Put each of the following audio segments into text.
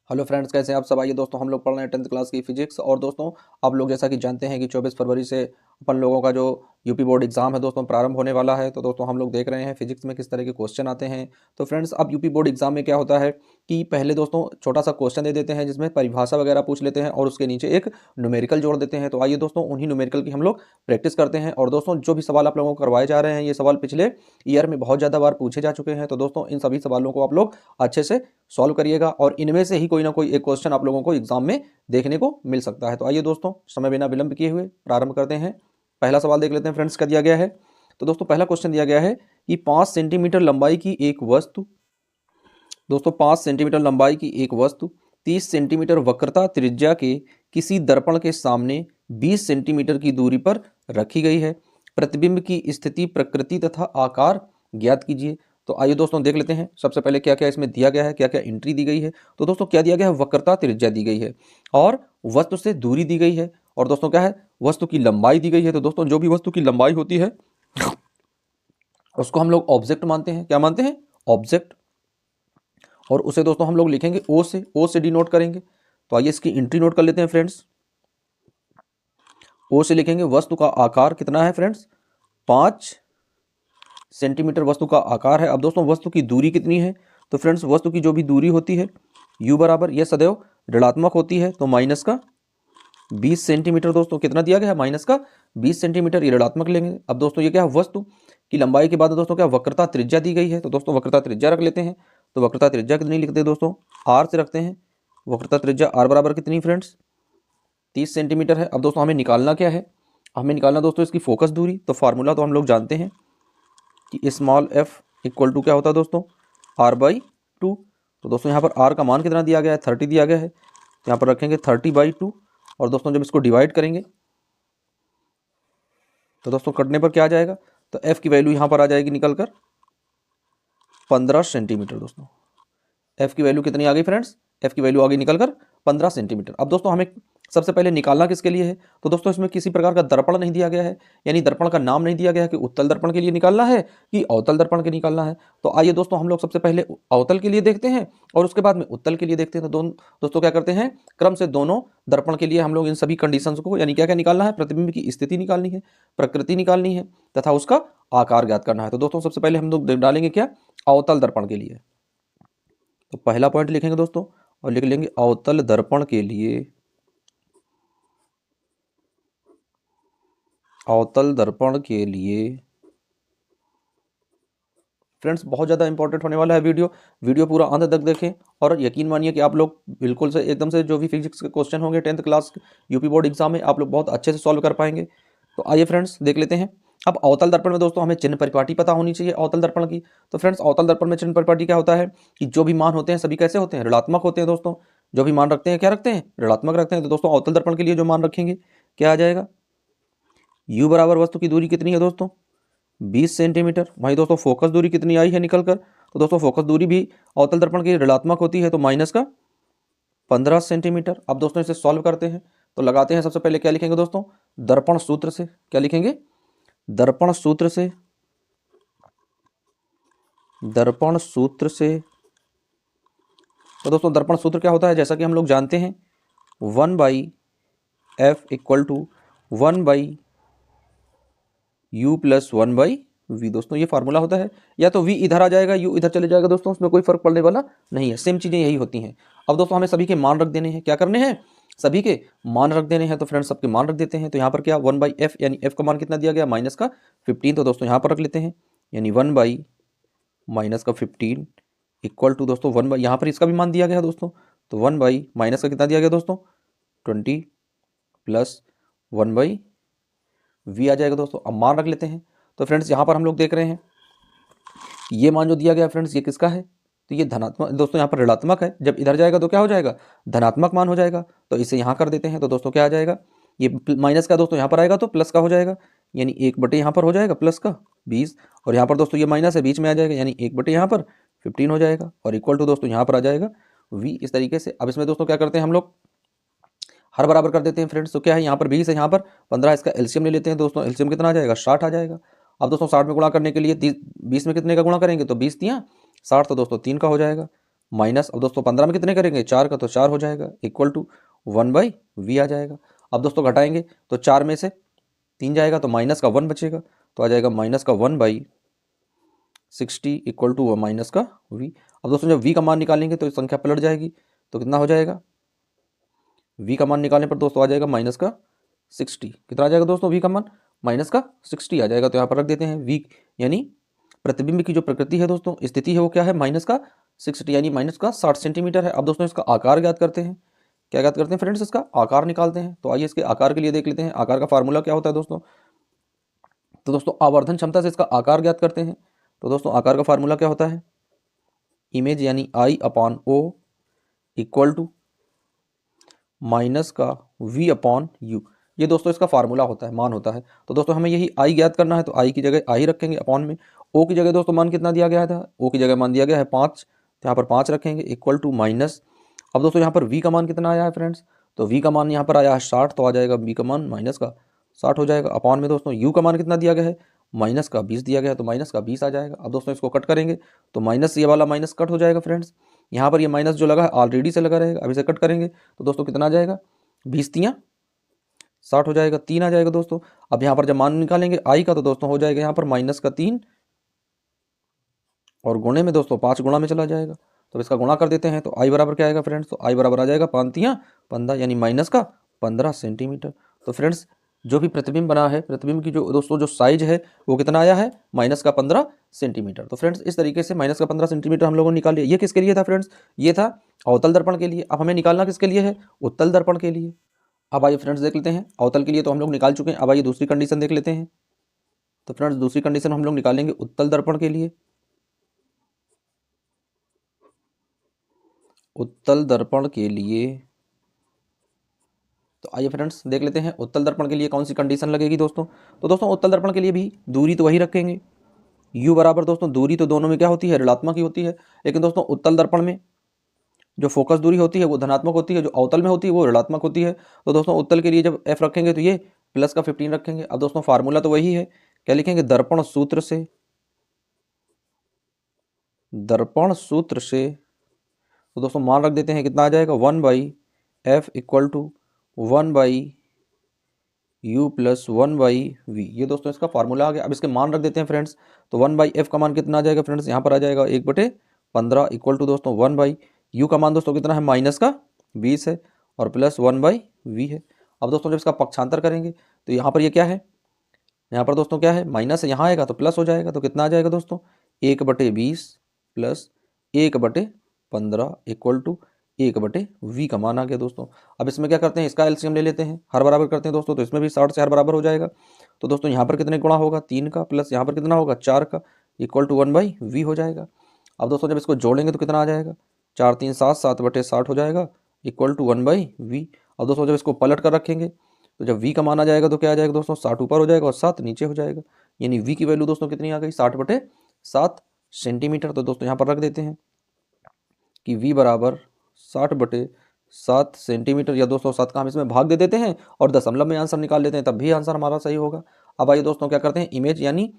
Hello friends, कैसे हैं आप सब। आइए दोस्तों, हम लोग पढ़ रहे हैं 10th क्लास की फिजिक्स। और दोस्तों, आप लोग जैसा कि जानते हैं कि 24 फरवरी से अपन लोगों का जो यूपी बोर्ड एग्जाम है दोस्तों प्रारंभ होने वाला है। तो दोस्तों, हम लोग देख रहे हैं फिजिक्स में किस तरह के क्वेश्चन आते हैं। तो फ्रेंड्स, अब यूपी बोर्ड एग्जाम में क्या होता है कि पहले दोस्तों छोटा सा क्वेश्चन दे देते हैं जिसमें परिभाषा वगैरह पूछ लेते हैं और उसके नीचे एक न्यूमेरिकल जोड़ देते हैं। तो आइए दोस्तों, उन्हीं न्यूमेरिकल की हम लोग प्रैक्टिस करते हैं। और दोस्तों, जो भी सवाल आप लोगों को करवाए जा रहे हैं, ये सवाल पिछले ईयर में बहुत ज़्यादा बार पूछे जा चुके हैं। तो दोस्तों, इन सभी सवालों को आप लोग अच्छे से सॉल्व करिएगा और इनमें से ही कोई ना कोई एक क्वेश्चन आप लोगों को एग्जाम में देखने को मिल सकता है। तो आइए दोस्तों, समय बिना विलंब किए हुए प्रारंभ करते हैं। पहला सवाल देख लेते हैं फ्रेंड्स, क्या दिया गया है। तो दोस्तों, पहला क्वेश्चन दिया गया है कि 5 सेंटीमीटर लंबाई की एक वस्तु, दोस्तों 5 सेंटीमीटर लंबाई की एक वस्तु 30 सेंटीमीटर वक्रता त्रिज्या के किसी दर्पण के सामने 20 सेंटीमीटर की दूरी पर रखी गई है। प्रतिबिंब की स्थिति, प्रकृति तथा आकार ज्ञात कीजिए। तो आइए दोस्तों देख लेते हैं सबसे पहले क्या क्या इसमें दिया गया है, क्या क्या एंट्री दी गई है। तो दोस्तों, क्या दिया गया है, वक्रता त्रिज्या दी गई है और वस्तु से दूरी दी गई है। और दोस्तों क्या है, वस्तु की लंबाई दी गई है। तो दोस्तों, जो भी वस्तु की लंबाई होती है उसको हम लोग ऑब्जेक्ट मानते हैं। क्या मानते हैं? ऑब्जेक्ट। और उसे दोस्तों हम लोग लिखेंगे ओ से डिनोट करेंगे। तो आइए इसकी एंट्री नोट कर लेते हैं फ्रेंड्स। ओ से लिखेंगे वस्तु का आकार कितना है फ्रेंड्स, 5 सेंटीमीटर वस्तु का आकार है। अब दोस्तों, वस्तु की दूरी कितनी है। तो फ्रेंड्स, वस्तु की जो भी दूरी होती है u बराबर, यह सदैव ऋणात्मक होती है। तो माइनस का 20 सेंटीमीटर। दोस्तों कितना दिया गया है, माइनस का 20 सेंटीमीटर, ये ऋणात्मक लेंगे। अब दोस्तों, ये क्या है, वस्तु की लंबाई के बाद दोस्तों क्या वक्रता त्रिज्या दी गई है। तो दोस्तों, वक्रता त्रिज्या रख लेते हैं। तो वक्रता त्रिज्या कितनी लिखते हैं दोस्तों, आर से रखते हैं। वक्रता त्रिज्या आर बराबर कितनी फ्रेंड्स, 30 सेंटीमीटर है। अब दोस्तों, हमें निकालना क्या है, हमें निकालना दोस्तों इसकी फोकस दूरी। तो फार्मूला तो हम लोग जानते हैं कि स्मॉल एफ इक्वल टू क्या होता है दोस्तों, आर बाई 2। तो दोस्तों, यहाँ पर आर का मान कितना दिया गया है, 30 दिया गया है। तो यहाँ पर रखेंगे 30/2। और दोस्तों, जब इसको डिवाइड करेंगे तो दोस्तों कटने पर क्या आ जाएगा, तो एफ की वैल्यू यहाँ पर आ जाएगी निकल कर 15 सेंटीमीटर। दोस्तों, एफ की वैल्यू कितनी आ गई फ्रेंड्स, एफ की वैल्यू आ गई निकल कर 15 सेंटीमीटर। अब दोस्तों, हमें सबसे पहले निकालना किसके लिए है। तो दोस्तों, इसमें किसी प्रकार का दर्पण नहीं दिया गया है, यानी दर्पण का नाम नहीं दिया गया है कि उत्तल दर्पण के लिए निकालना है कि अवतल दर्पण के निकालना है। तो आइए दोस्तों, हम लोग सबसे पहले अवतल के लिए देखते हैं और उसके बाद में उत्तल के लिए देखते हैं। तो दोस्तों क्या करते हैं, क्रम से दोनों दर्पण के लिए हम लोग इन सभी कंडीशंस को, यानी क्या क्या निकालना है, प्रतिबिंब की स्थिति निकालनी है, प्रकृति निकालनी है तथा उसका आकार ज्ञात करना है। तो दोस्तों, सबसे पहले हम लोग डालेंगे क्या, अवतल दर्पण के लिए। तो पहला पॉइंट लिखेंगे दोस्तों और लिख लेंगे अवतल दर्पण के लिए, अवतल दर्पण के लिए फ्रेंड्स बहुत ज़्यादा इंपॉर्टेंट होने वाला है वीडियो पूरा अंत तक देखें। और यकीन मानिए कि आप लोग बिल्कुल से एकदम से जो भी फिजिक्स के क्वेश्चन होंगे 10th class UP board exam में, आप लोग बहुत अच्छे से सॉल्व कर पाएंगे। तो आइए फ्रेंड्स देख लेते हैं। अब अवतल दर्पण में दोस्तों हमें चिन्ह परिपाटी पता होनी चाहिए अवतल दर्पण की। तो फ्रेंड्स, अवतल दर्पण में चिन्ह परिपाटी क्या होता है कि जो भी मान होते हैं सभी कैसे होते हैं, ऋणात्मक होते हैं। दोस्तों, जो भी मान रखते हैं क्या रखते हैं, ऋणात्मक रखते हैं। तो दोस्तों, अवतल दर्पण के लिए जो मान रखेंगे क्या आ जाएगा, u बराबर वस्तु की दूरी कितनी है दोस्तों, 20 सेंटीमीटर। वहीं दोस्तों, फोकस दूरी कितनी आई है निकल कर, तो दोस्तों फोकस दूरी भी अवतल दर्पण की ऋणात्मक होती है। तो माइनस का 15 सेंटीमीटर। अब दोस्तों, इसे सॉल्व करते हैं। तो लगाते हैं, सबसे पहले क्या लिखेंगे दोस्तों, दर्पण सूत्र से। क्या लिखेंगे, दर्पण सूत्र से, दर्पण सूत्र से। तो दोस्तों, दर्पण सूत्र क्या होता है, जैसा कि हम लोग जानते हैं 1/f equal to 1/u plus 1/v। दोस्तों, ये फार्मूला होता है, या तो v इधर आ जाएगा, u इधर चले जाएगा। दोस्तों, उसमें कोई फर्क पड़ने वाला नहीं है, सेम चीज़ें यही होती हैं। अब दोस्तों, हमें सभी के मान रख देने हैं। क्या करने हैं, सभी के मान रख देने हैं। तो फ्रेंड्स, सबके मान रख देते हैं। तो यहाँ पर क्या 1/f, यानी f का मान कितना दिया गया, माइनस का 15। तो दोस्तों, यहाँ पर रख लेते हैं, यानी 1/-15 इक्वल टू दोस्तों 1/, यहाँ पर इसका भी मान दिया गया दोस्तों। तो 1/, माइनस का कितना दिया गया दोस्तों, 20 प्लस 1/v आ जाएगा दोस्तों। अब मान रख लेते हैं। तो फ्रेंड्स, यहाँ पर हम लोग देख रहे हैं ये मान जो दिया गया फ्रेंड्स, ये किसका है, तो ये धनात्मक। दोस्तों, यहाँ पर ऋणात्मक है, जब इधर जाएगा तो क्या हो जाएगा, धनात्मक मान हो जाएगा। तो इसे यहाँ कर देते हैं। तो दोस्तों क्या आ जाएगा, ये माइनस का दोस्तों यहाँ पर आएगा तो प्लस का हो जाएगा, यानी 1/, यहाँ पर हो जाएगा प्लस का 20। और यहाँ पर दोस्तों ये माइनस है, बीच में आ जाएगा, यानी 1/, यहाँ पर 15 हो जाएगा। और इक्वल टू दोस्तों यहाँ पर आ जाएगा v। इस तरीके से अब इसमें दोस्तों क्या करते हैं, हम लोग हर बराबर कर देते हैं फ्रेंड्स। तो क्या है, यहाँ पर 20 है, यहाँ पर 15, इसका एलसीएम ले लेते हैं दोस्तों। एलसीएम कितना आ जाएगा, 60 आ जाएगा। अब दोस्तों, 60 में गुणा करने के लिए 20 में कितने का गुणा करेंगे, तो 20 × 3 = 60। तो दोस्तों 3 का हो जाएगा। माइनस, अब दोस्तों 15 में कितने करेंगे 4 का, तो 4 हो जाएगा इक्वल टू 1/v आ जाएगा। अब दोस्तों घटाएंगे तो 4 में से 3 जाएगा तो माइनस का 1 बचेगा, तो आ जाएगा माइनस का 1/60 इक्वल टू माइनस का v। अब दोस्तों जब v का मान निकालेंगे तो संख्या पलट जाएगी, तो कितना हो जाएगा, v का मान निकालने पर दोस्तों आ जाएगा माइनस का 60। कितना आ जाएगा दोस्तों v का मान, माइनस का 60 आ जाएगा। तो यहाँ पर रख देते हैं v, यानी प्रतिबिंब की जो प्रकृति है दोस्तों, स्थिति है वो क्या है, माइनस का 60 यानी माइनस का 60 सेंटीमीटर है। अब दोस्तों इसका आकार ज्ञात करते हैं, क्या ज्ञात करते हैं फ्रेंड्स, इसका आकार निकालते हैं। तो आइए इसके आकार के लिए देख लेते हैं, आकार का फार्मूला क्या होता है दोस्तों। तो दोस्तों आवर्धन क्षमता से इसका आकार ज्ञात करते हैं। तो दोस्तों आकार का फार्मूला क्या होता है, इमेज यानी I/O इक्वल टू माइनस का V/U। ये दोस्तों इसका फार्मूला होता है, मान होता है। तो दोस्तों हमें यही I ज्ञात करना है, तो I की जगह I रखेंगे अपॉन में, O की जगह दोस्तों मान कितना दिया गया था, O की जगह मान दिया गया है 5, तो यहाँ पर 5 रखेंगे इक्वल टू माइनस। अब दोस्तों यहाँ पर V का मान कितना आया है फ्रेंड्स, तो V का मान यहाँ पर आया है 60, तो आ जाएगा V का मान माइनस का 60 हो जाएगा। अपॉन में दोस्तों U का मान कितना दिया गया है, माइनस का 20 दिया गया है, तो माइनस का 20 आ जाएगा। अब दोस्तों इसको कट करेंगे तो माइनस ये वाला माइनस कट हो जाएगा फ्रेंड्स, यहाँ पर ये माइनस जो लगा है ऑलरेडी से लगा रहेगा। अब इसे कट करेंगे तो दोस्तों कितना आ जाएगा, 20 तियाँ 60 हो जाएगा, 3 आ जाएगा दोस्तों। अब यहाँ पर जब मान निकालेंगे आई का, तो दोस्तों हो जाएगा यहाँ पर माइनस का 3 और गुणे में दोस्तों 5 गुणा में चला जाएगा। तो इसका गुणा कर देते हैं, तो आई बराबर क्या आएगा फ्रेंड्स, तो आई बराबर आ जाएगा 5 तियाँ 15 यानी माइनस का 15 सेंटीमीटर। तो फ्रेंड्स जो भी प्रतिबिंब बना है, प्रतिबिंब की जो दोस्तों जो साइज है वो कितना आया है, माइनस का 15 सेंटीमीटर। तो फ्रेंड्स इस तरीके से माइनस का 15 सेंटीमीटर हम लोगों ने निकाल लिया। ये किसके लिए था फ्रेंड्स, ये था अवतल दर्पण के लिए। अब हमें निकालना किसके लिए है, उत्तल दर्पण के लिए। अब आइए फ्रेंड्स देख लेते हैं, अवतल के लिए तो हम लोग निकाल चुके हैं। अब आइए दूसरी कंडीशन देख लेते हैं। तो फ्रेंड्स दूसरी कंडीशन हम लोग निकालेंगे उत्तल दर्पण के लिए। उत्तल दर्पण के लिए तो आइए फ्रेंड्स देख लेते हैं उत्तल दर्पण के लिए कौन सी कंडीशन लगेगी दोस्तों। तो दोस्तों उत्तल दर्पण के लिए भी दूरी तो वही रखेंगे, u बराबर दोस्तों दूरी तो दोनों में क्या होती है, ऋणात्मक ही होती है। लेकिन दोस्तों उत्तल दर्पण में जो फोकस दूरी होती है वो धनात्मक होती है, जो अवतल में होती है वो ऋणात्मक होती है। तो दोस्तों उत्तल के लिए जब f रखेंगे तो ये प्लस का 15 रखेंगे। अब दोस्तों फार्मूला तो वही है, क्या लिखेंगे, दर्पण सूत्र से, दर्पण सूत्र से। तो दोस्तों मान रख देते हैं, कितना आ जाएगा 1/f equal to 1/u plus 1/v। ये दोस्तों इसका फार्मूला आ गया। अब इसके मान रख देते हैं फ्रेंड्स। तो 1/f का मान कितना आ जाएगा फ्रेंड्स, यहाँ पर आ जाएगा 1/15 इक्वल टू दोस्तों 1/u का मान दोस्तों कितना है, माइनस का 20 है और प्लस 1/v है। अब दोस्तों जब इसका पक्षांतर करेंगे तो यहाँ पर ये क्या है, यहाँ पर दोस्तों क्या है, माइनस है, यहाँ आएगा तो प्लस हो जाएगा। तो कितना आ जाएगा दोस्तों, 1/20 प्लस 1/15 इक्वल टू 1/v का मान आ गया दोस्तों। अब इसमें क्या करते हैं, इसका एलसीएम ले लेते हैं, हर बराबर करते हैं दोस्तों। तो इसमें भी 60 से हर बराबर हो जाएगा। तो दोस्तों यहाँ पर कितने गुणा होगा, 3 का, प्लस यहाँ पर कितना होगा 4 का, इक्वल टू 1/v हो जाएगा। अब दोस्तों जब इसको जोड़ेंगे तो कितना आ जाएगा, 4 3 7 7/60 हो जाएगा इक्वल टू 1/v। अब दोस्तों जब इसको पलट कर रखेंगे तो जब v का मान आ जाएगा तो क्या आ जाएगा दोस्तों, 60 ऊपर हो जाएगा और 7 नीचे हो जाएगा। यानी v की वैल्यू दोस्तों कितनी आ गई, 60/7 सेंटीमीटर। तो दोस्तों यहाँ पर रख देते हैं कि v बराबर 60/7 सेंटीमीटर, या दोस्तों 7 का हम इसमें भाग दे देते हैं और दशमलव में आंसर निकाल लेते हैं, तब भी आंसर हमारा सही होगा। अब आइए दोस्तों क्या करते हैं, इमेज यानी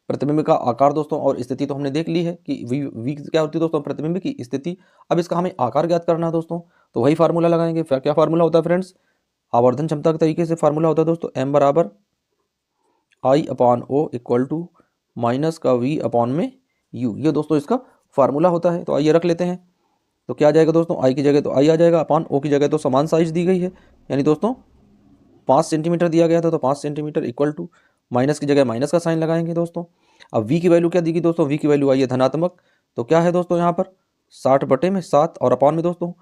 प्रतिबिंब का आकार दोस्तों और स्थिति तो हमने देख ली है कि v क्या होती है दोस्तों, प्रतिबिंब की स्थिति। अब इसका हमें आकार ज्ञात करना है दोस्तों, तो वही फार्मूला लगाएंगे। फिर क्या फार्मूला होता है फ्रेंड्स, आवर्धन क्षमता के तरीके से फार्मूला होता है दोस्तों, m बराबर I/O इक्वल टू माइनस का v/में u। ये दोस्तों इसका फार्मूला होता है। तो आइए रख लेते हैं। तो क्या आ जाएगा दोस्तों, i की जगह तो i आ जाएगा, अपॉन o की जगह तो समान साइज दी गई है, यानी दोस्तों 5 सेंटीमीटर दिया गया था, तो 5 सेंटीमीटर इक्वल टू माइनस की जगह माइनस का साइन लगाएंगे दोस्तों। अब v की वैल्यू क्या दी गई दोस्तों, v की वैल्यू आई है धनात्मक, तो क्या है दोस्तों यहाँ पर 60/7 और अपॉन में दोस्तों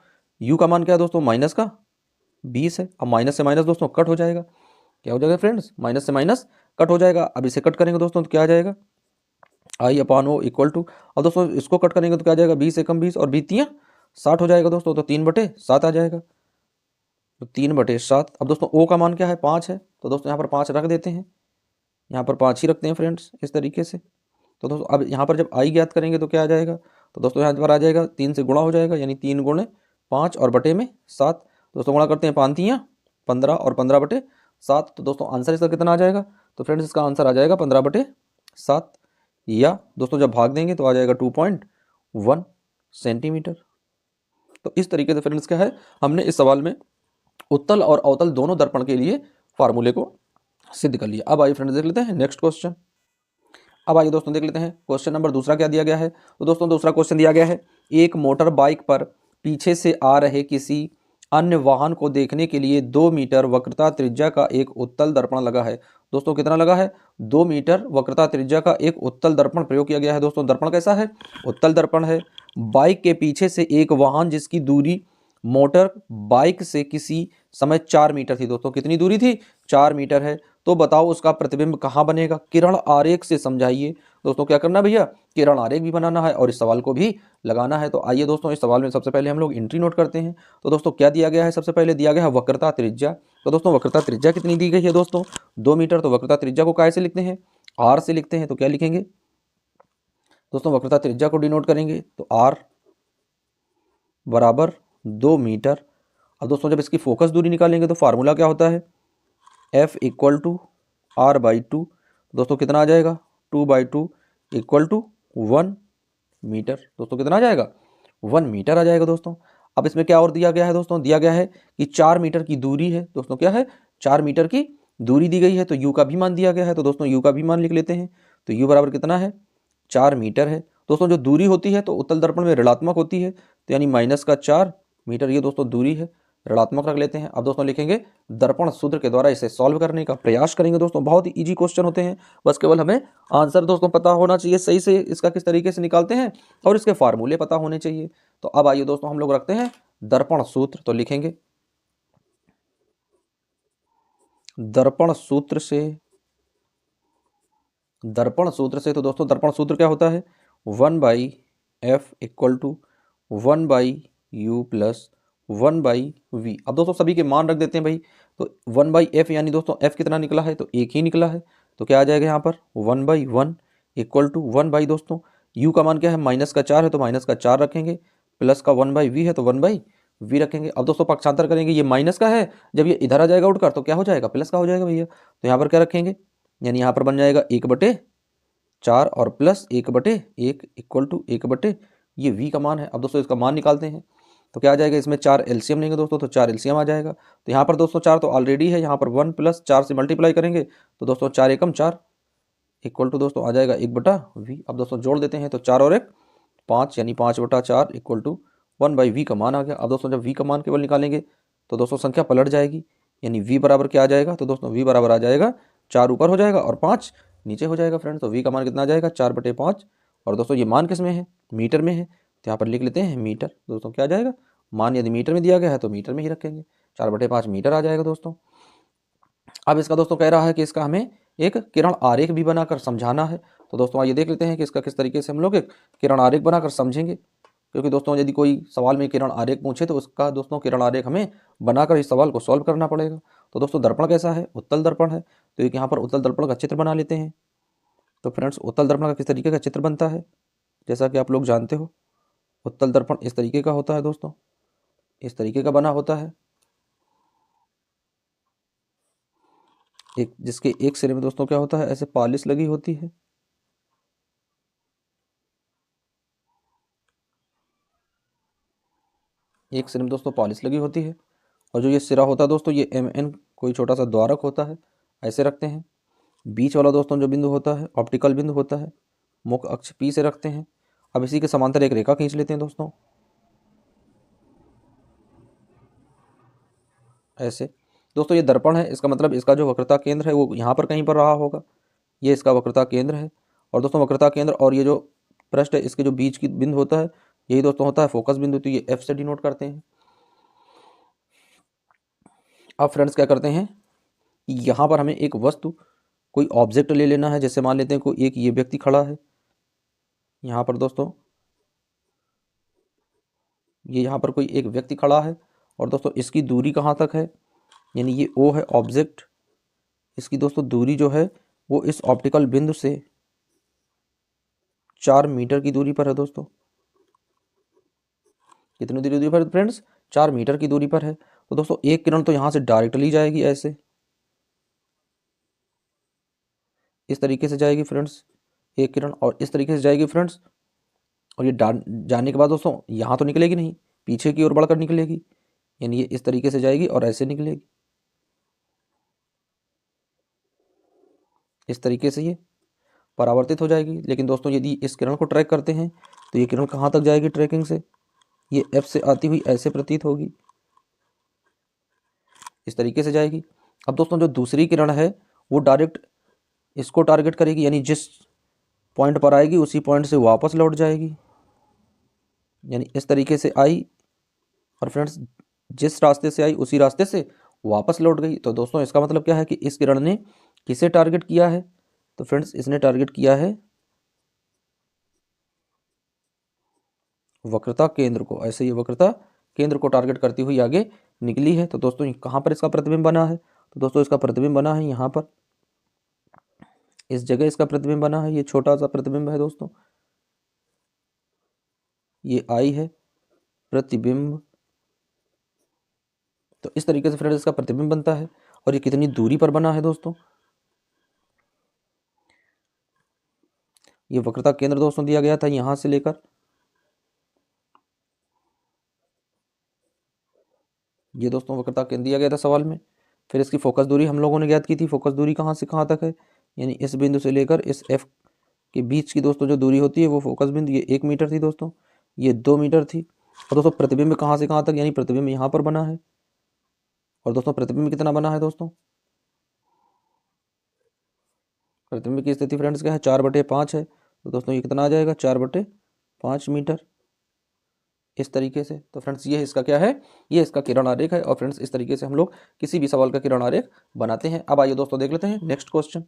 u का मान क्या है दोस्तों, माइनस का 20 है। अब माइनस से माइनस दोस्तों कट हो जाएगा, क्या हो जाएगा फ्रेंड्स, माइनस से माइनस कट हो जाएगा। अब इसे कट करेंगे दोस्तों तो क्या आ जाएगा, I/O इक्वल टू, अब दोस्तों इसको कट करेंगे तो क्या आ जाएगा, 20 एकम 20 और 20 60 हो जाएगा दोस्तों, तो 3/7 आ जाएगा, तो 3/7। अब दोस्तों O का मान क्या है, 5 है, तो दोस्तों यहाँ पर 5 रख देते हैं, यहाँ पर 5 ही रखते हैं फ्रेंड्स इस तरीके से। तो दोस्तों अब यहाँ पर जब I ज्ञात करेंगे तो क्या आ जाएगा, तो दोस्तों यहाँ पर आ जाएगा 3 से गुणा हो जाएगा, यानी 3 गुणे 5 और बटे में 7। दोस्तों गुणा करते हैं, 5 3 15 और 15/7। तो दोस्तों आंसर इसका कितना आ जाएगा, तो फ्रेंड्स इसका आंसर आ जाएगा 15/7, या दोस्तों जब भाग देंगे तो आ जाएगा 2.1 सेंटीमीटर। तो इस तरीके से फ्रेंड्स क्या है, हमने इस सवाल में उत्तल और अवतल दोनों दर्पण के लिए फार्मूले को सिद्ध कर लिया। अब आइए फ्रेंड्स देख लेते हैं नेक्स्ट क्वेश्चन। अब आइए दोस्तों देख लेते हैं क्वेश्चन नंबर दूसरा क्या दिया गया है। तो दोस्तों दूसरा क्वेश्चन दिया गया है, एक मोटर बाइक पर पीछे से आ रहे किसी अन्य वाहन को देखने के लिए 2 मीटर वक्रता त्रिज्या का एक उत्तल दर्पण लगा है। दोस्तों कितना लगा है, 2 मीटर वक्रता त्रिज्या का एक उत्तल दर्पण प्रयोग किया गया है। दोस्तों दर्पण कैसा है, उत्तल दर्पण है। बाइक के पीछे से एक वाहन जिसकी दूरी मोटर बाइक से किसी समय 4 मीटर थी। दोस्तों कितनी दूरी थी, 4 मीटर है। तो बताओ उसका प्रतिबिंब कहाँ बनेगा, किरण आरेख से समझाइए। दोस्तों क्या करना भैया, किरण आरेख भी बनाना है और इस सवाल को भी लगाना है। तो आइए दोस्तों इस सवाल में सबसे पहले हम लोग एंट्री नोट करते हैं। तो दोस्तों क्या दिया गया है, सबसे पहले दिया गया है वक्रता त्रिज्या। तो दोस्तों वक्रता त्रिज्या कितनी दी गई है दोस्तों, 2 मीटर। तो वक्रता त्रिज्या को काय से लिखते हैं, आर से लिखते हैं। तो क्या लिखेंगे दोस्तों, वक्रता त्रिज्या को डिनोट करेंगे तो आर बराबर 2 मीटर। अब दोस्तों जब इसकी फोकस दूरी निकालेंगे तो फार्मूला क्या होता है, F equal to R by 2। दोस्तों कितना आ जाएगा, 2/2 इक्वल टू 1 मीटर। दोस्तों कितना आ जाएगा, 1 मीटर आ जाएगा दोस्तों। अब इसमें क्या और दिया गया है दोस्तों, दिया गया है कि 4 मीटर की दूरी है। दोस्तों क्या है, 4 मीटर की दूरी दी गई है। तो u का भी मान दिया गया है। तो दोस्तों u का भी मान लिख लेते हैं। तो u बराबर कितना है, 4 मीटर है। दोस्तों जो दूरी होती है तो उत्तल दर्पण में ऋणात्मक होती है, तो यानी -4 मीटर ये दोस्तों दूरी है, ऋणात्मक रख लेते हैं। अब दोस्तों लिखेंगे दर्पण सूत्र के द्वारा इसे सॉल्व करने का प्रयास करेंगे। दोस्तों बहुत ही इजी क्वेश्चन होते हैं, बस केवल हमें आंसर दोस्तों पता होना चाहिए सही से, इसका किस तरीके से निकालते हैं और इसके फार्मूले पता होने चाहिए। तो अब आइए दोस्तों हम लोग रखते हैं दर्पण सूत्र। तो लिखेंगे दर्पण सूत्र से, तो दोस्तों दर्पण सूत्र क्या होता है, 1/f equal to 1/u plus 1/v। अब दोस्तों सभी के मान रख देते हैं भाई। तो 1/f यानी दोस्तों f कितना निकला है, तो एक ही निकला है। तो क्या आ जाएगा यहाँ पर 1/1 इक्वल टू 1 दोस्तों u का मान क्या है, -4 है तो -4 रखेंगे, प्लस का 1/v है तो 1/v रखेंगे। अब दोस्तों पक्षांतर करेंगे, ये माइनस का है, जब ये इधर आ जाएगा उठकर तो क्या हो जाएगा, प्लस का हो जाएगा भैया। तो यहाँ पर क्या रखेंगे, यानी यहाँ पर बन जाएगा 1/4 और प्लस 1/1 इक्वल टू 1/, ये v का मान है। अब दोस्तों इसका मान निकालते हैं। तो क्या आ जाएगा, इसमें 4 एलसीएम लेंगे दोस्तों, तो 4 एलसीएम आ जाएगा। तो यहाँ पर दोस्तों 4 तो ऑलरेडी है, यहाँ पर 1 प्लस 4 से मल्टीप्लाई करेंगे तो दोस्तों 4 एकम 4 इक्वल टू दोस्तों आ जाएगा 1/v। अब दोस्तों जोड़ देते हैं, तो 4 और 1 5, यानी 5/4 इक्वल टू 1/v का मान आ गया। अब दोस्तों जब v का मान केवल निकालेंगे तो दोस्तों संख्या पलट जाएगी, यानी v बराबर क्या आ जाएगा, तो दोस्तों v बराबर आ जाएगा 4 ऊपर हो जाएगा और 5 नीचे हो जाएगा फ्रेंड्स। तो v का मान कितना आ जाएगा, 4/5। और दोस्तों ये मान किस में है, मीटर में है, तो यहाँ पर लिख लेते हैं मीटर। दोस्तों क्या आ जाएगा, मान यदि मीटर में दिया गया है तो मीटर में ही रखेंगे, 4/5 मीटर आ जाएगा दोस्तों। अब इसका दोस्तों कह रहा है कि इसका हमें एक किरण आरेख भी बनाकर समझाना है। तो दोस्तों आइए देख लेते हैं कि इसका किस तरीके से हम लोग एक किरण आरेख बनाकर समझेंगे। क्योंकि दोस्तों यदि कोई सवाल में किरण आरेख पूछे तो उसका दोस्तों किरण आरेख हमें बनाकर इस सवाल को सॉल्व करना पड़ेगा। तो दोस्तों दर्पण कैसा है, उत्तल दर्पण है। तो एक यहाँ पर उत्तल दर्पण का चित्र बना लेते हैं। तो फ्रेंड्स उत्तल दर्पण का किस तरीके का चित्र बनता है, जैसा कि आप लोग जानते हो, उत्तल दर्पण इस तरीके का होता है दोस्तों, इस तरीके का बना होता है। एक जिसके एक सिरे में दोस्तों क्या होता है, ऐसे पॉलिश लगी होती है। एक सिरे में दोस्तों पॉलिश लगी होती है, और जो ये सिरा होता है दोस्तों, ये MN कोई छोटा सा द्वारक होता है, ऐसे रखते हैं। बीच वाला दोस्तों जो बिंदु होता है ऑप्टिकल बिंदु होता है, मुख्य अक्ष P से रखते हैं। अब इसी के समांतर एक रेखा खींच लेते हैं दोस्तों, ऐसे। दोस्तों ये दर्पण है, इसका मतलब इसका जो वक्रता केंद्र है वो यहाँ पर कहीं पर रहा होगा, ये इसका वक्रता केंद्र है। और दोस्तों वक्रता केंद्र और ये जो पृष्ठ है, इसके जो बीच की बिंदु होता है, यही दोस्तों होता है फोकस बिंदु। तो ये F से डिनोट करते हैं। अब फ्रेंड्स क्या करते हैं, यहाँ पर हमें एक वस्तु, कोई ऑब्जेक्ट ले लेना है। जैसे मान लेते हैं कोई एक ये व्यक्ति खड़ा है यहाँ पर दोस्तों, ये यहाँ पर कोई एक व्यक्ति खड़ा है, और दोस्तों इसकी दूरी कहाँ तक है, यानी ये O है ऑब्जेक्ट, इसकी दोस्तों दूरी जो है वो इस ऑप्टिकल बिंदु से 4 मीटर की दूरी पर है दोस्तों। कितनी दूरी पर फ्रेंड्स, 4 मीटर की दूरी पर है। तो दोस्तों एक किरण तो यहाँ से डायरेक्टली जाएगी, ऐसे इस तरीके से जाएगी फ्रेंड्स एक किरण, और इस तरीके से जाएगी फ्रेंड्स। और ये जाने के बाद दोस्तों यहाँ तो निकलेगी नहीं, पीछे की ओर बढ़कर निकलेगी, यानी ये इस तरीके से जाएगी और ऐसे निकलेगी, इस तरीके से ये परावर्तित हो जाएगी। लेकिन दोस्तों यदि इस किरण को ट्रैक करते हैं तो ये किरण कहाँ तक जाएगी ट्रैकिंग से, ये F से आती हुई ऐसे प्रतीत होगी, इस तरीके से जाएगी। अब दोस्तों जो दूसरी किरण है वो डायरेक्ट इसको टारगेट करेगी, यानी जिस पॉइंट पर आएगी उसी पॉइंट से वापस लौट जाएगी, यानी इस तरीके से आई और फ्रेंड्स जिस रास्ते से आई उसी रास्ते से वापस लौट गई। तो दोस्तों इसका मतलब क्या है कि इस किरण ने किसे टारगेट किया है, तो फ्रेंड्स इसने टारगेट किया है वक्रता केंद्र को। ऐसे ये वक्रता केंद्र को टारगेट करती हुई आगे निकली है। तो दोस्तों कहाँ पर इसका प्रतिबिंब बना है, तो दोस्तों इसका प्रतिबिंब बना है यहाँ पर, इस जगह इसका प्रतिबिंब बना है। ये छोटा सा प्रतिबिंब है दोस्तों, ये आई है प्रतिबिंब। तो इस तरीके से फ्रेंड्स इसका प्रतिबिंब बनता है। और ये कितनी दूरी पर बना है दोस्तों, ये वक्रता केंद्र दोस्तों दिया गया था यहां से लेकर, ये दोस्तों वक्रता केंद्र दिया गया था सवाल में। फिर इसकी फोकस दूरी हम लोगों ने ज्ञात की थी। फोकस दूरी कहाँ से कहाँ तक है, यानी इस बिंदु से लेकर इस F के बीच की दोस्तों जो दूरी होती है वो फोकस बिंदु, ये 1 मीटर थी दोस्तों, ये 2 मीटर थी। और दोस्तों प्रतिबिंब कहाँ से कहाँ तक, यानी प्रतिबिंब यहाँ पर बना है। और दोस्तों प्रतिबिंब कितना बना है दोस्तों, प्रतिबिंब की स्थिति फ्रेंड्स क्या है, 4/5 है। तो दोस्तों ये कितना आ जाएगा, 4/5 मीटर, इस तरीके से। तो फ्रेंड्स ये इसका क्या है, ये इसका किरण आरेख है। और फ्रेंड्स इस तरीके से हम लोग किसी भी सवाल का किरण आरेख बनाते हैं। अब आइए दोस्तों देख लेते हैं नेक्स्ट क्वेश्चन।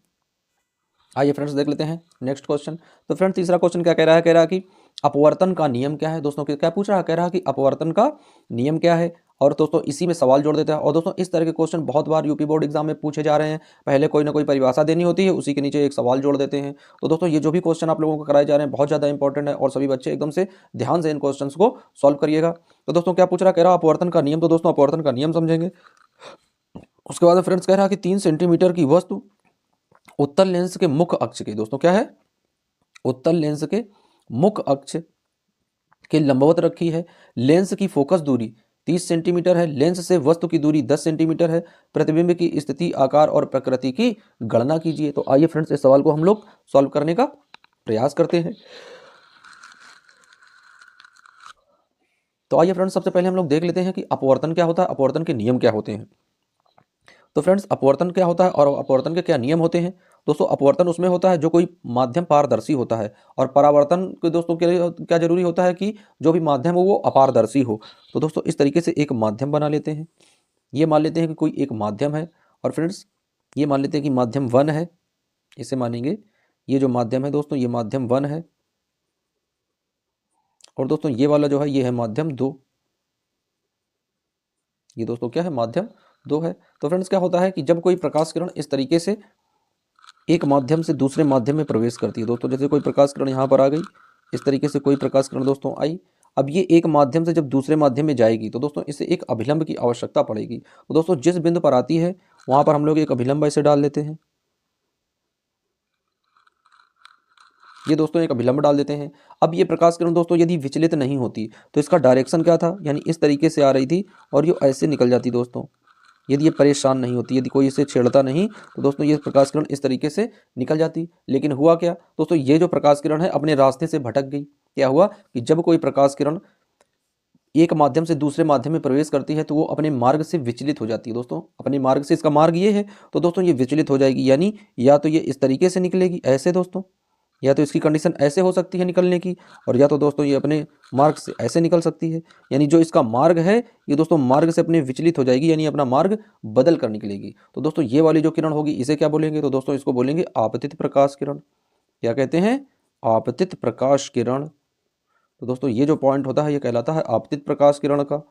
आइए फ्रेंड्स देख लेते हैं नेक्स्ट क्वेश्चन। तो फ्रेंड्स तीसरा क्वेश्चन क्या कह रहा है, कह रहा है कि अपवर्तन का नियम क्या है। दोस्तों क्या पूछ रहा है, कह रहा है कि अपवर्तन का नियम क्या है। और दोस्तों इसी में सवाल जोड़ देता है। और दोस्तों इस तरह के क्वेश्चन बहुत बार यूपी बोर्ड एग्जाम में पूछे जा रहे हैं। पहले कोई ना कोई परिभाषा देनी होती है, उसी के नीचे एक सवाल जोड़ देते हैं। तो दोस्तों ये जो भी क्वेश्चन आप लोगों को कराए जा रहे हैं बहुत ज़्यादा इंपॉर्टेंट है और सभी बच्चे एकदम से ध्यान से इन क्वेश्चन को सॉल्व करिएगा। तो दोस्तों क्या पूछ रहा है, कह रहा है अपवर्तन का नियम। तो दोस्तों अपवर्तन का नियम समझेंगे। उसके बाद फ्रेंड्स कह रहा है कि 3 सेंटीमीटर की वस्तु उत्तल लेंस के मुख्य अक्ष के, दोस्तों क्या है, उत्तल लेंस के मुख्य अक्ष के लंबवत रखी है। लेंस की फोकस दूरी 30 सेंटीमीटर है। लेंस से वस्तु की दूरी 10 सेंटीमीटर है। प्रतिबिंब की स्थिति, आकार और प्रकृति की गणना कीजिए। तो आइए फ्रेंड्स इस सवाल को हम लोग सॉल्व करने का प्रयास करते हैं। तो आइए फ्रेंड्स सबसे पहले हम लोग देख लेते हैं कि अपवर्तन क्या होता है, अपवर्तन के नियम क्या होते हैं। तो फ्रेंड्स अपवर्तन क्या होता है और अपवर्तन के क्या नियम होते हैं। दोस्तों अपवर्तन उसमें होता है जो कोई माध्यम पारदर्शी होता है, और परावर्तन के दोस्तों के लिए क्या जरूरी होता है कि जो भी माध्यम हो वो अपारदर्शी हो। तो दोस्तों इस तरीके से एक माध्यम बना लेते हैं। ये मान लेते हैं कि कोई एक माध्यम है, और फ्रेंड्स ये मान लेते हैं कि माध्यम 1 है, इसे मानेंगे। ये जो माध्यम है दोस्तों ये माध्यम 1 है, और दोस्तों ये वाला जो है ये है माध्यम 2। ये दोस्तों क्या है, माध्यम 2 है। तो फ्रेंड्स क्या होता है कि जब कोई प्रकाश किरण इस तरीके से एक माध्यम से दूसरे माध्यम में प्रवेश करती है दोस्तों, जैसे कोई प्रकाश किरण यहाँ पर आ गई, इस तरीके से कोई प्रकाश किरण दोस्तों आई। अब ये एक माध्यम से जब दूसरे माध्यम में जाएगी तो दोस्तों इसे एक अभिलंब की आवश्यकता पड़ेगी। तो दोस्तों जिस बिंदु पर आती है वहाँ पर हम लोग एक अभिलंब ऐसे डाल देते हैं। ये दोस्तों एक अभिलंब डाल देते हैं। अब ये प्रकाश किरण दोस्तों यदि विचलित नहीं होती तो इसका डायरेक्शन क्या था, यानी इस तरीके से आ रही थी और ये ऐसे निकल जाती दोस्तों। यदि ये परेशान नहीं होती, यदि कोई इसे छेड़ता नहीं, तो दोस्तों ये प्रकाश किरण इस तरीके से निकल जाती। लेकिन हुआ क्या दोस्तों, ये जो प्रकाश किरण है अपने रास्ते से भटक गई। क्या हुआ कि जब कोई प्रकाश किरण एक माध्यम से दूसरे माध्यम में प्रवेश करती है तो वो अपने मार्ग से विचलित हो जाती है दोस्तों। अपने मार्ग से, इसका मार्ग ये है, तो दोस्तों ये विचलित हो जाएगी, यानी या तो ये इस तरीके से निकलेगी ऐसे दोस्तों, या तो इसकी कंडीशन ऐसे हो सकती है निकलने की, और या तो दोस्तों ये अपने मार्ग से ऐसे निकल सकती है। यानी जो इसका मार्ग है ये दोस्तों मार्ग से अपने विचलित हो जाएगी, यानी अपना मार्ग बदल कर निकलेगी। तो दोस्तों ये वाली जो किरण होगी इसे क्या बोलेंगे, तो दोस्तों इसको बोलेंगे आपतित प्रकाश किरण। क्या कहते हैं, आपतित प्रकाश किरण। तो दोस्तों ये जो पॉइंट होता है ये कहलाता है आपतित प्रकाश किरण का।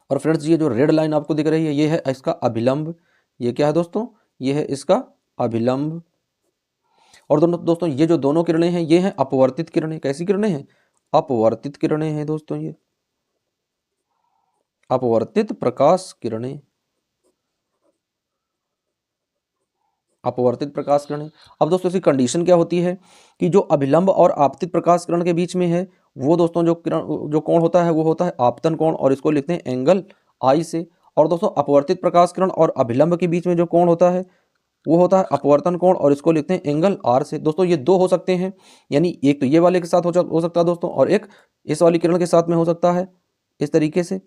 और फ्रेंड्स ये जो रेड लाइन आपको दिख रही है ये है इसका अभिलंब। ये क्या है दोस्तों, ये है इसका अभिलंब। और दोस्तों ये जो दोनों किरणें हैं ये हैं अपवर्तित किरणें। कैसी किरणें हैं, अपवर्तित किरणें हैं दोस्तों, ये अपवर्तित प्रकाश किरणें, अपवर्तित प्रकाश किरणें। अब दोस्तों इसकी कंडीशन क्या होती है कि जो अभिलंब और आपतित प्रकाश किरण के बीच में है वो दोस्तों जो किरण जो कोण होता है वो होता है आपतन कोण, और इसको लिखते हैं एंगल आई से। और दोस्तों अपवर्तित प्रकाश किरण और अभिलंब के बीच में जो कोण होता है वो होता है अपवर्तन कोण, और इसको लिखते हैं एंगल आर से। दोस्तों ये दो हो सकते हैं, यानी एक तो ये वाले के साथ हो सकता है दोस्तों, और एक इस वाली किरण के साथ में हो सकता है इस तरीके से।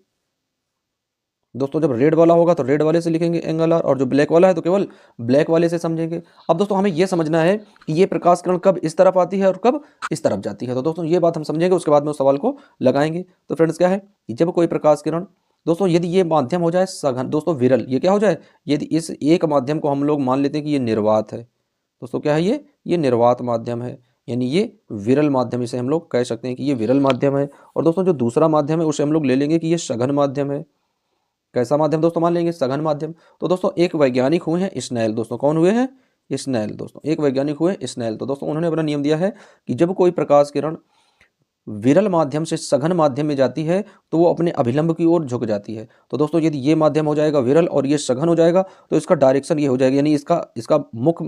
दोस्तों जब रेड वाला होगा तो रेड वाले से लिखेंगे एंगल आर, और जो ब्लैक वाला है तो केवल ब्लैक वाले से समझेंगे। अब दोस्तों हमें यह समझना है कि ये प्रकाश किरण कब इस तरफ आती है और कब इस तरफ जाती है। तो दोस्तों ये बात हम समझेंगे, उसके बाद में उस सवाल को लगाएंगे। तो फ्रेंड्स क्या है कि जब कोई प्रकाश किरण दोस्तों यदि ये माध्यम हो जाए सघन, दोस्तों विरल, ये क्या हो जाए, यदि इस एक माध्यम को हम लोग मान लेते हैं कि ये निर्वात है। दोस्तों क्या है ये निर्वात माध्यम है, यानी ये विरल माध्यम, इसे हम लोग कह सकते हैं कि ये विरल माध्यम है। और दोस्तों जो दूसरा माध्यम है उसे हम लोग ले लेंगे कि ये सघन माध्यम है। कैसा माध्यम दोस्तों मान लेंगे, सघन माध्यम। तो दोस्तों एक वैज्ञानिक हुए हैं स्नेल, दोस्तों कौन हुए हैं, स्नेल। दोस्तों एक वैज्ञानिक हुए स्नेल, तो दोस्तों उन्होंने अपना नियम दिया है कि जब कोई प्रकाश किरण विरल माध्यम से सघन माध्यम में जाती है तो वो अपने अभिलंब की ओर झुक जाती है। तो दोस्तों यदि ये माध्यम हो जाएगा विरल और ये सघन हो जाएगा तो इसका डायरेक्शन ये हो जाएगा, यानी इसका मुख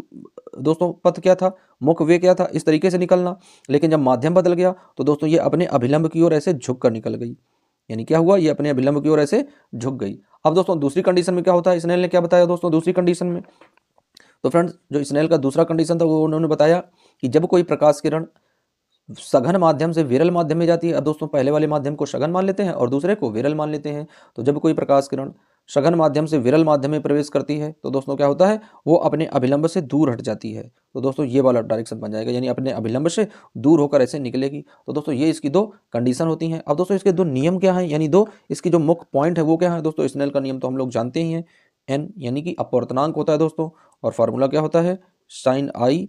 दोस्तों पथ क्या था, मुख वे क्या था, इस तरीके से निकलना। लेकिन जब माध्यम बदल गया तो दोस्तों ये अपने अभिलंब की ओर ऐसे झुक कर निकल गई, यानी क्या हुआ, ये अपने अभिलंब की ओर ऐसे झुक गई। अब दोस्तों दूसरी कंडीशन में क्या होता है, स्नेल ने क्या बताया दोस्तों दूसरी कंडीशन में। तो फ्रेंड्स जो स्नेल का दूसरा कंडीशन था वो उन्होंने बताया कि जब कोई प्रकाश किरण सघन माध्यम से विरल माध्यम में जाती है। अब दोस्तों पहले वाले माध्यम को सघन मान लेते हैं और दूसरे को विरल मान लेते हैं। तो जब कोई प्रकाश किरण सघन माध्यम से विरल माध्यम में प्रवेश करती है तो दोस्तों क्या होता है, वो अपने अभिलंब से दूर हट जाती है। तो दोस्तों ये वाला डायरेक्शन बन जाएगा, यानी अपने अभिलंब से दूर होकर ऐसे निकलेगी। तो दोस्तों ये इसकी दो कंडीशन होती हैं। अब दोस्तों इसके दो नियम क्या हैं, यानी दो इसकी जो मुख्य पॉइंट है वो क्या है दोस्तों। स्नेल का नियम तो हम लोग जानते ही हैं, एन यानी कि अपवर्तनांक होता है दोस्तों, और फार्मूला क्या होता है साइन आई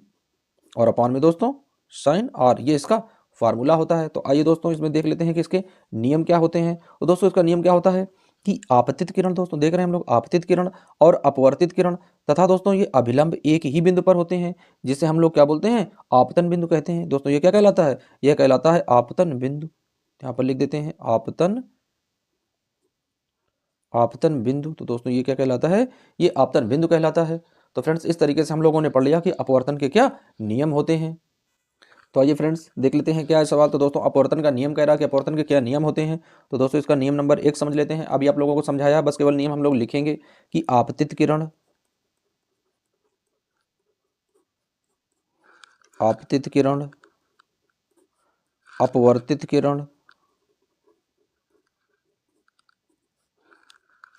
और अपान में दोस्तों साइन आर, ये इसका फार्मूला होता है। तो आइए दोस्तों इसमें देख लेते हैं कि इसके नियम क्या होते हैं। तो दोस्तों इसका नियम क्या होता है कि आपतित किरण, दोस्तों देख रहे हैं हम लोग आपतित किरण और अपवर्तित किरण तथा दोस्तों ये अभिलंब एक ही बिंदु पर होते हैं, जिसे हम लोग क्या बोलते हैं आपतन बिंदु कहते हैं। दोस्तों ये क्या कहलाता है, यह कहलाता है आपतन बिंदु। यहाँ पर लिख देते हैं आपतन बिंदु। तो दोस्तों ये क्या कहलाता है, ये आपतन बिंदु कहलाता है। तो फ्रेंड्स इस तरीके से हम लोगों ने पढ़ लिया कि अपवर्तन के क्या नियम होते हैं। तो आइए फ्रेंड्स देख लेते हैं क्या है सवाल। तो दोस्तों अपवर्तन का नियम कह रहा है कि अपवर्तन के क्या नियम होते हैं। तो दोस्तों इसका नियम नंबर 1 समझ लेते हैं। अभी आप लोगों को समझाया, बस केवल नियम हम लोग लिखेंगे कि आपतित किरण, आपतित किरण, अपवर्तित किरण,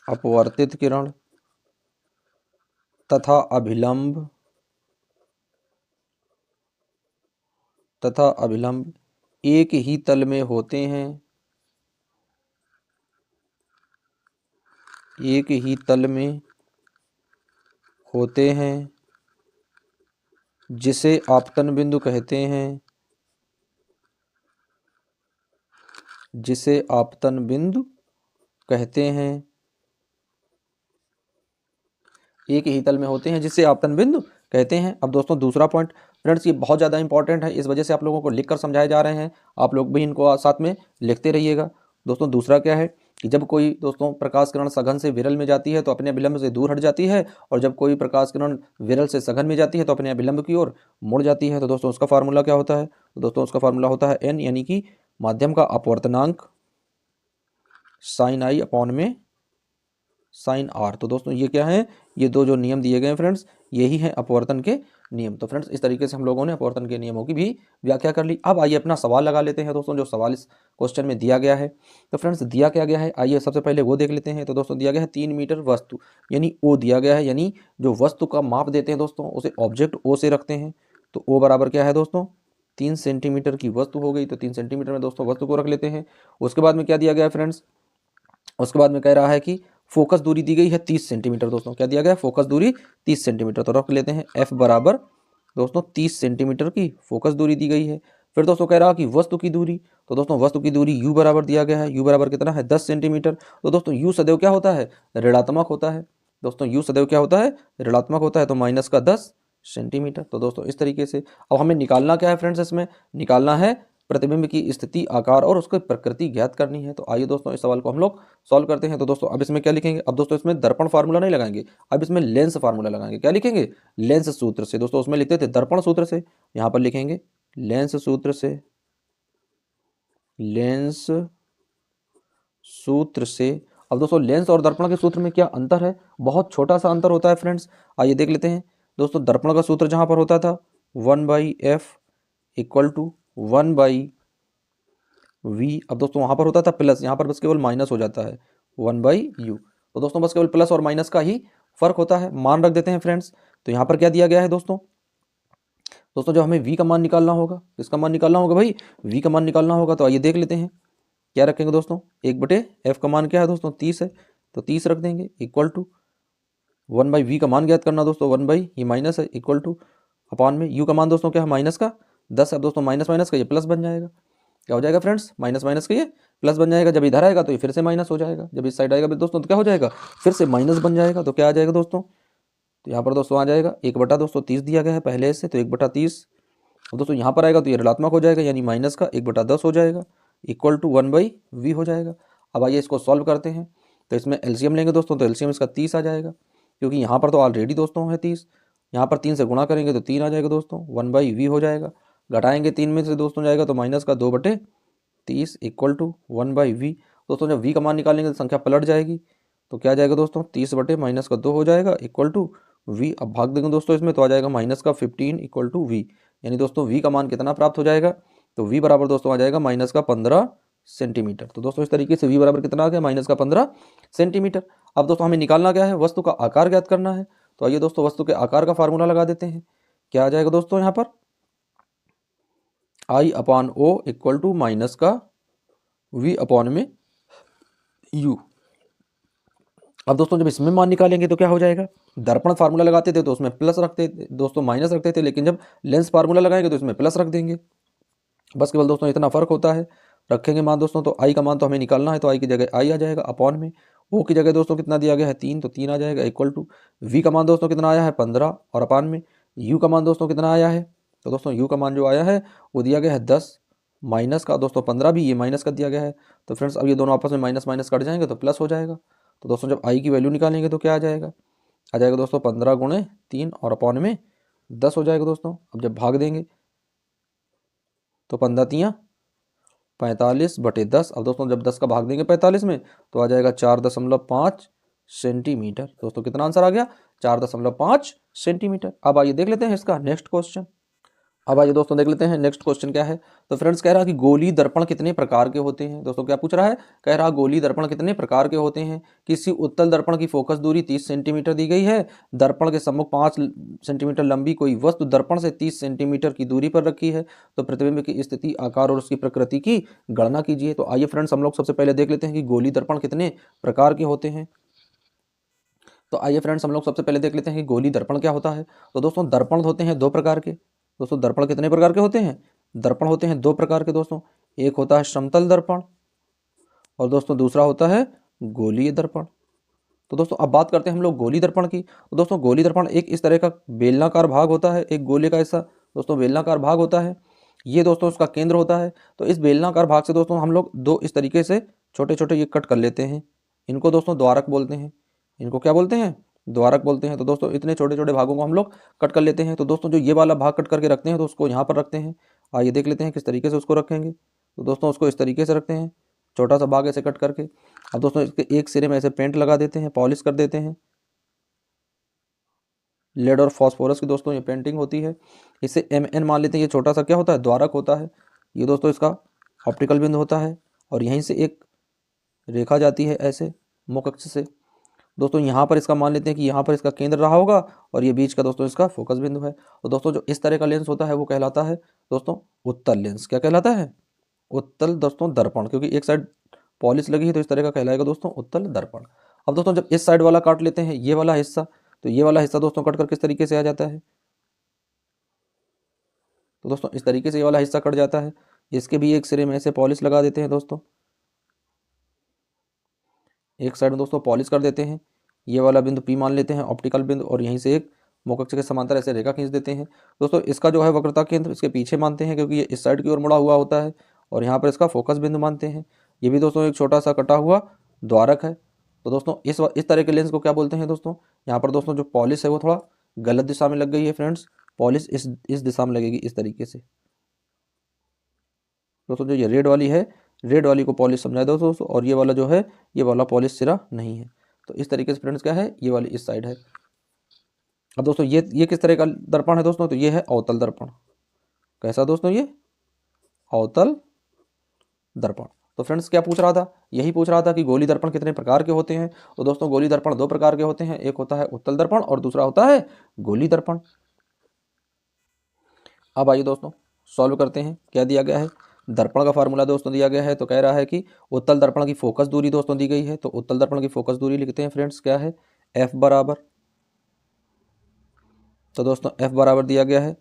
अपवर्तित किरण तथा अभिलंब एक ही तल में होते हैं, एक ही तल में होते हैं, जिसे आपतन बिंदु कहते हैं, जिसे आपतन बिंदु कहते हैं। एक ही तल में होते हैं जिसे आपतन बिंदु कहते हैं। अब दोस्तों दूसरा पॉइंट फ्रेंड्स ये बहुत ज़्यादा इंपॉर्टेंट है, इस वजह से आप लोगों को लिखकर समझाए जा रहे हैं, आप लोग भी इनको साथ में लिखते रहिएगा। दोस्तों दूसरा क्या है कि जब कोई दोस्तों प्रकाश किरण सघन से विरल में जाती है तो अपने अभिलंब से दूर हट जाती है, और जब कोई प्रकाश किरण विरल से सघन में जाती है तो अपने अभिलंब की ओर मुड़ जाती है। तो दोस्तों उसका फार्मूला क्या होता है, तो दोस्तों उसका फार्मूला होता है एन, यानी कि माध्यम का अपवर्तनांक साइन आई अपॉन में साइन आर। तो दोस्तों ये क्या है, ये दो जो नियम दिए गए हैं फ्रेंड्स, यही है अपवर्तन के नियम। तो फ्रेंड्स इस तरीके से हम लोगों ने अपवर्तन के नियमों की भी व्याख्या कर ली। अब आइए अपना सवाल लगा लेते हैं दोस्तों, जो सवाल इस क्वेश्चन में दिया गया है। तो फ्रेंड्स दिया क्या गया है, आइए सबसे पहले वो देख लेते हैं। तो दोस्तों दिया गया है 3 मीटर वस्तु, यानी ओ दिया गया है, यानी जो वस्तु का माप देते हैं दोस्तों उसे ऑब्जेक्ट ओ से रखते हैं। तो ओ बराबर क्या है दोस्तों 3 सेंटीमीटर की वस्तु हो गई। तो 3 सेंटीमीटर में दोस्तों वस्तु को रख लेते हैं। उसके बाद में क्या दिया गया है फ्रेंड्स, उसके बाद में कह रहा है कि फोकस दूरी दी गई है 30 सेंटीमीटर। दोस्तों क्या दिया गया है, फोकस दूरी 30 सेंटीमीटर। तो रख लेते हैं एफ बराबर दोस्तों 30 सेंटीमीटर की फोकस दूरी दी गई है। फिर दोस्तों कह रहा है कि वस्तु की दूरी, तो दोस्तों वस्तु की दूरी u बराबर दिया गया है, u बराबर कितना है 10 सेंटीमीटर। तो दोस्तों u सदैव क्या होता है, ऋणात्मक होता है। दोस्तों u सदैव क्या होता है, ऋणात्मक होता है, तो माइनस का 10 सेंटीमीटर। तो दोस्तों इस तरीके से अब हमें निकालना क्या है फ्रेंड्स, इसमें निकालना है प्रतिबिंब की स्थिति, आकार और उसकी प्रकृति ज्ञात करनी है। तो आइए दोस्तों इस सवाल को हम लोग सॉल्व करते हैं। तो दोस्तों अब इसमें क्या लिखेंगे, अब दोस्तों इसमें दर्पण फार्मूला नहीं लगाएंगे, अब इसमें लेंस फार्मूला लगाएंगे। क्या लिखेंगे, लेंस सूत्र से। दोस्तों उसमें लिखते थे दर्पण सूत्र से, यहाँ पर लिखेंगे लेंस सूत्र से। लेंस सूत्र से। अब दोस्तों लेंस और दर्पण के सूत्र में क्या अंतर है? बहुत छोटा सा अंतर होता है फ्रेंड्स। आइए देख लेते हैं दोस्तों। दर्पण का सूत्र जहां पर होता था 1/f इक्वल टू 1/v। अब दोस्तों वहां पर होता था प्लस, यहाँ पर बस केवल माइनस हो जाता है 1/u। तो दोस्तों बस केवल प्लस और माइनस का ही फर्क होता है। मान रख देते हैं फ्रेंड्स। तो यहाँ पर क्या दिया गया है दोस्तों? दोस्तों जब हमें v का मान निकालना होगा, किसका मान निकालना होगा भाई? v का मान निकालना होगा। तो आइए देख लेते हैं क्या रखेंगे दोस्तों। 1/f का मान क्या है दोस्तों? 30 है, तो 30 रख देंगे इक्वल टू 1/v का मान ज्ञात करना दोस्तों। 1/, ये माइनस है, इक्वल टू अपान में u का मान दोस्तों क्या है? माइनस का 10। अब दोस्तों माइनस माइनस का ये प्लस बन जाएगा। क्या हो जाएगा फ्रेंड्स? माइनस माइनस का ये प्लस बन जाएगा। जब इधर आएगा तो ये फिर से माइनस हो जाएगा। जब इस साइड आएगा दोस्तों तो क्या हो जाएगा? फिर से माइनस बन जाएगा। तो क्या आ जाएगा दोस्तों? तो यहाँ पर दोस्तों आ जाएगा 1/30 दिया गया है पहले से, तो 1/30। अब दोस्तों यहाँ पर आएगा तो ये ऋणात्मक हो जाएगा, यानी माइनस का 1/10 हो जाएगा इक्वल टू 1/v हो जाएगा। अब आइए इसको सॉल्व करते हैं। तो इसमें एलसीएम लेंगे दोस्तों, तो एलसीएम इसका 30 आ जाएगा, क्योंकि यहाँ पर तो ऑलरेडी दोस्तों है 30। यहाँ पर 3 से गुणा करेंगे तो 3 आ जाएगा दोस्तों, 1/v हो जाएगा। घटाएंगे 3 में से दोस्तों जाएगा तो माइनस का 2/30 इक्वल टू 1/v। दोस्तों जब v का मान निकालेंगे तो संख्या पलट जाएगी। तो क्या आ जाएगा दोस्तों? 30/-2 हो जाएगा इक्वल टू v। अब भाग देंगे दोस्तों इसमें तो आ जाएगा माइनस का 15 इक्वल टू v। यानी दोस्तों v का मान कितना प्राप्त हो जाएगा? तो v बराबर दोस्तों आ जाएगा माइनस का 15 सेंटीमीटर। तो दोस्तों इस तरीके से v बराबर कितना आ गया? माइनस का 15 सेंटीमीटर। अब दोस्तों हमें निकालना क्या है? वस्तु का आकार ज्ञात करना है। तो आइए दोस्तों वस्तु के आकार का फार्मूला लगा देते हैं। क्या आ जाएगा दोस्तों? यहाँ पर I/O इक्वल टू माइनस का v अपॉन में u। अब दोस्तों जब इसमें मान निकालेंगे तो क्या हो जाएगा? दर्पण फार्मूला लगाते थे तो उसमें प्लस रखते थे दोस्तों, माइनस रखते थे, लेकिन जब लेंस फार्मूला लगाएंगे तो इसमें प्लस रख देंगे। बस केवल दोस्तों इतना फर्क होता है। रखेंगे मान दोस्तों, तो आई का मान तो हमें निकालना है, तो आई की जगह आई आ जाएगा अपॉन में ओ की जगह दोस्तों कितना दिया गया है? 3, तो 3 आ जाएगा इक्वल टू वी का मान दोस्तों कितना आया है? 15, और अपान में यू का मान दोस्तों कितना आया है? तो दोस्तों यू का मान जो आया है वो दिया गया है 10, माइनस का दोस्तों 15 भी ये माइनस का दिया गया है। तो फ्रेंड्स अब ये दोनों आपस में माइनस माइनस कट जाएंगे तो प्लस हो जाएगा। तो दोस्तों जब आई की वैल्यू निकालेंगे तो क्या आ जाएगा? आ जाएगा दोस्तों 15 × 3 और अपॉन में 10 हो जाएगा दोस्तों। अब जब भाग देंगे तो 15×3 = 45/10। अब दोस्तों जब 10 का भाग देंगे 45 में तो आ जाएगा 4.5 सेंटीमीटर। दोस्तों कितना आंसर आ गया? 4.5 सेंटीमीटर। अब आइए देख लेते हैं इसका नेक्स्ट क्वेश्चन। अब आइए दोस्तों देख लेते हैं नेक्स्ट क्वेश्चन क्या है। तो फ्रेंड्स कह रहा है कि गोली दर्पण कितने प्रकार के होते हैं। दोस्तों क्या पूछ रहा है? कह रहा गोली दर्पण कितने प्रकार के होते हैं। किसी उत्तल दर्पण की फोकस दूरी 30 सेंटीमीटर दी गई है। दर्पण के सम्मुख 5 सेंटीमीटर लंबी कोई वस्तु दर्पण से 30 सेंटीमीटर की दूरी पर रखी है। तो प्रतिबिंब की स्थिति, आकार और उसकी प्रकृति की गणना कीजिए। तो आइए फ्रेंड्स हम लोग सबसे पहले देख लेते हैं कि गोली दर्पण कितने प्रकार के होते हैं। तो आइए फ्रेंड्स हम लोग सबसे पहले देख लेते हैं कि गोली दर्पण क्या होता है। तो दोस्तों दर्पण होते हैं 2 प्रकार के। दोस्तों दर्पण कितने प्रकार के होते हैं? दर्पण होते हैं 2 प्रकार के दोस्तों। एक होता है समतल दर्पण और दोस्तों दूसरा होता है गोलीय दर्पण। तो दोस्तों अब बात करते हैं हम लोग गोली दर्पण की। तो दोस्तों गोली दर्पण एक इस तरह का बेलनाकार भाग होता है, एक गोले का हिस्सा दोस्तों बेलनाकार भाग होता है। ये दोस्तों उसका केंद्र होता है। तो इस बेलनाकार भाग से दोस्तों हम लोग 2 इस तरीके से छोटे छोटे ये कट कर लेते हैं। इनको दोस्तों द्वारक बोलते हैं। इनको क्या बोलते हैं? द्वारक बोलते हैं। तो दोस्तों इतने छोटे छोटे भागों को हम लोग कट कर लेते हैं। तो दोस्तों जो ये वाला भाग कट करके रखते हैं तो उसको यहाँ पर रखते हैं। आइए देख लेते हैं किस तरीके से उसको रखेंगे। तो दोस्तों उसको इस तरीके से रखते हैं, छोटा सा भाग ऐसे कट करके। अब दोस्तों इसके एक सिरे में ऐसे पेंट लगा देते हैं, पॉलिश कर देते हैं। लेड और फॉस्फोरस की दोस्तों ये पेंटिंग होती है। इसे MN मान लेते हैं। ये छोटा सा क्या होता है? द्वारक होता है। ये दोस्तों इसका ऑप्टिकल बिंदु होता है और यहीं से एक रेखा जाती है ऐसे मुख्य अक्ष से। दोस्तों यहाँ पर इसका मान लेते हैं कि यहाँ पर इसका केंद्र रहा होगा और ये बीच का दोस्तों इसका फोकस बिंदु है। तो दोस्तों जो इस तरह का लेंस होता है वो कहलाता है दोस्तों उत्तल लेंस। क्या कहलाता है? उत्तल दोस्तों दर्पण, क्योंकि एक साइड पॉलिश लगी है तो इस तरह का कहलाएगा दोस्तों उत्तल दर्पण। अब दोस्तों जब इस साइड वाला काट लेते हैं ये वाला हिस्सा, तो ये वाला हिस्सा दोस्तों कट कर किस तरीके से आ जाता है? तो दोस्तों इस तरीके से ये वाला हिस्सा कट जाता है। इसके भी एक सिरे में ऐसे पॉलिश लगा देते हैं दोस्तों, एक साइड में दोस्तों पॉलिश कर देते हैं। ये वाला बिंदु P मान लेते हैं ऑप्टिकल बिंदु, और यहीं से एक मुख्य अक्ष के समांतर ऐसे रेखा खींच देते हैं। दोस्तों इसका जो है वक्रता केंद्र इसके पीछे मानते हैं, क्योंकि ये इस साइड की ओर मुड़ा हुआ होता है, और यहाँ पर इसका फोकस बिंदु मानते हैं। ये भी दोस्तों एक छोटा सा कटा हुआ द्वारक है। तो दोस्तों इस तरह के लेंस को क्या बोलते हैं दोस्तों? यहाँ पर दोस्तों जो पॉलिश है वो थोड़ा गलत दिशा में लग गई है फ्रेंड्स। पॉलिश इस दिशा में लगेगी इस तरीके से। दोस्तों जो ये रेड वाली है रेड वाली को पॉलिश समझा दो दोस्तों, और ये वाला जो है ये वाला पॉलिश सिरा नहीं है। तो इस तरीके से फ्रेंड्स क्या है, ये वाली इस साइड है। अब दोस्तों ये किस तरह का दर्पण है दोस्तों, तो ये है अवतल दर्पण। कैसा दोस्तों, ये अवतल दर्पण। तो फ्रेंड्स क्या पूछ रहा था, यही पूछ रहा था कि गोली दर्पण कितने प्रकार के होते हैं। तो दोस्तों गोली दर्पण दो प्रकार के होते हैं, एक होता है उत्तल दर्पण और दूसरा होता है गोली दर्पण। अब आइए दोस्तों सॉल्व करते हैं। क्या दिया गया है, दर्पण का फार्मूला दोस्तों दिया गया है। तो कह रहा है कि उत्तल दर्पण की फोकस दूरी दोस्तों दी गई है। तो उत्तल दर्पण की फोकस दूरी लिखते हैं फ्रेंड्स, क्या है, एफ बराबर, तो दोस्तों एफ बराबर दिया गया है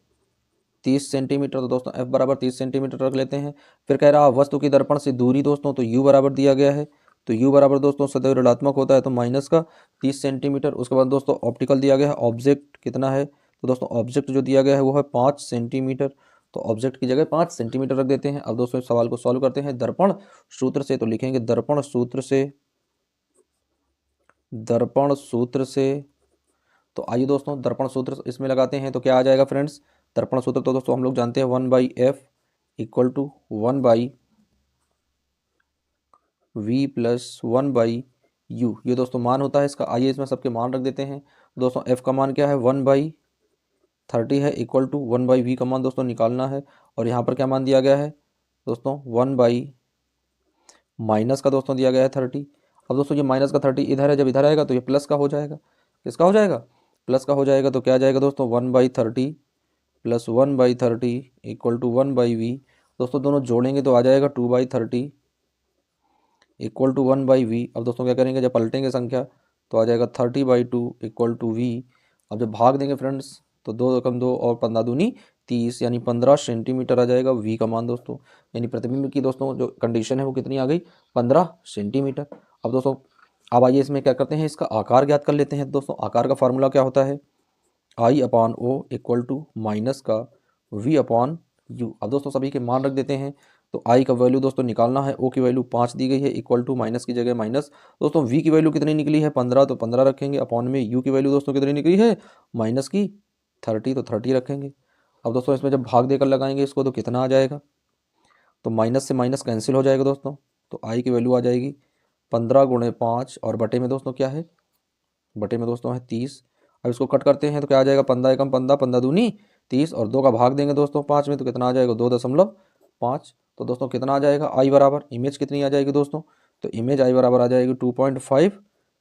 30 सेंटीमीटर। तो दोस्तों एफ बराबर 30 सेंटीमीटर रख लेते हैं। फिर कह रहा है वस्तु की दर्पण से दूरी दोस्तों, तो यू बराबर दिया गया है। तो यू बराबर दोस्तों सदैव ऋणात्मक होता है, तो माइनस का 30 सेंटीमीटर। उसके बाद दोस्तों ऑप्टिकल दिया गया है, ऑब्जेक्ट कितना है, तो दोस्तों ऑब्जेक्ट जो दिया गया है वो है 5 सेंटीमीटर। तो ऑब्जेक्ट की जगह 5 सेंटीमीटर रख देते हैं। अब दोस्तों इस सवाल को सॉल्व करते हैं दर्पण सूत्र से। तो लिखेंगे दर्पण सूत्र से, दर्पण सूत्र से। तो आइए दोस्तों दर्पण सूत्र इसमें लगाते हैं। तो क्या आ जाएगा फ्रेंड्स, दर्पण सूत्र तो दोस्तों हम लोग जानते हैं 1/f equal to 1/v plus 1/u। ये दोस्तों मान होता है इसका। आइए इसमें सबके मान रख देते हैं। दोस्तों f का मान क्या है, 1/30 है, इक्वल टू 1/v का मान दोस्तों निकालना है। और यहाँ पर क्या मान दिया गया है दोस्तों, 1/ माइनस का दोस्तों दिया गया है 30। अब दोस्तों ये माइनस का 30 इधर है, जब इधर आएगा तो ये प्लस का हो जाएगा। किसका हो जाएगा, प्लस का हो जाएगा। तो क्या आ जाएगा दोस्तों, 1/30 प्लस 1/30 इक्वल टू 1/v। दोस्तों दोनों जोड़ेंगे तो आ जाएगा 2/30 इक्वल टू 1/v। अब दोस्तों क्या करेंगे, जब पलटेंगे संख्या तो आ जाएगा 30/2 इक्वल टू v। अब जब भाग देंगे फ्रेंड्स तो 2 एकम 2 और 15 दूनी 30, यानी 15 सेंटीमीटर आ जाएगा v का मान दोस्तों। यानी प्रतिबिंब की दोस्तों जो कंडीशन है वो कितनी आ गई, 15 सेंटीमीटर। अब दोस्तों अब आइए इसमें क्या करते हैं, इसका आकार ज्ञात कर लेते हैं। दोस्तों आकार का फार्मूला क्या होता है, I/O इक्वल टू माइनस का V/U। अब दोस्तों सभी के मान रख देते हैं। तो I का वैल्यू दोस्तों निकालना है, O की वैल्यू 5 दी गई है, इक्वल टू माइनस की जगह माइनस। दोस्तों V की वैल्यू कितनी निकली है, 15, तो 15 रखेंगे। अपॉन में U की वैल्यू दोस्तों कितनी निकली है, माइनस की 30, तो 30 रखेंगे। अब दोस्तों इसमें जब भाग देकर लगाएंगे इसको तो कितना आ जाएगा, तो माइनस से माइनस कैंसिल हो जाएगा दोस्तों। तो I की वैल्यू आ जाएगी 15 गुणे 5 और बटे में दोस्तों क्या है, बटे में दोस्तों है 30। अब इसको कट करते हैं तो क्या आ जाएगा, 15 एकम 15, 15 दूनी 30 और 2 का भाग देंगे दोस्तों 5 में तो कितना आ जाएगा, 2.5। तो दोस्तों कितना आ जाएगा, आई बराबर, इमेज कितनी आ जाएगी दोस्तों, तो इमेज आई बराबर आ जाएगी 2.5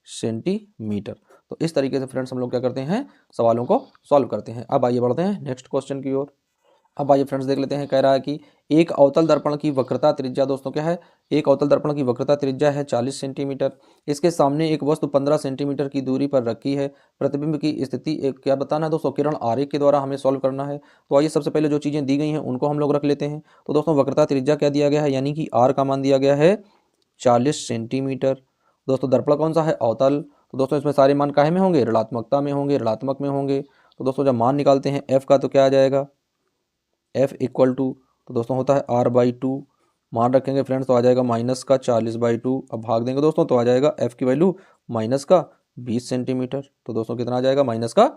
सेंटीमीटर। तो इस तरीके से फ्रेंड्स हम लोग क्या करते हैं, सवालों को सॉल्व करते हैं। अब आइए बढ़ते हैं नेक्स्ट क्वेश्चन की ओर। अब आइए फ्रेंड्स देख लेते हैं। कह रहा है कि एक अवतल दर्पण की वक्रता त्रिज्या दोस्तों क्या है, एक अवतल दर्पण की वक्रता त्रिज्या है 40 सेंटीमीटर। इसके सामने एक वस्तु 15 सेंटीमीटर की दूरी पर रखी है। प्रतिबिंब की स्थिति एक क्या बताना है दोस्तों, किरण आरेख के द्वारा हमें सॉल्व करना है। तो आइए सबसे पहले जो चीज़ें दी गई हैं उनको हम लोग रख लेते हैं। तो दोस्तों वक्रता त्रिज्या क्या दिया गया है, यानी कि आर का मान दिया गया है 40 सेंटीमीटर। दोस्तों दर्पण कौन सा है, अवतल। तो दोस्तों इसमें सारे मान काहे में होंगे, ऋणात्मकता में होंगे, ऋणात्मक में होंगे। तो दोस्तों जब मान निकालते हैं एफ का तो क्या आ जाएगा, एफ इक्वल टू, तो दोस्तों होता है r/2। मान रखेंगे फ्रेंड्स तो आ जाएगा माइनस का 40/2। अब भाग देंगे दोस्तों तो आ जाएगा एफ की वैल्यू माइनस का 20 सेंटीमीटर। तो दोस्तों कितना आ जाएगा, माइनस का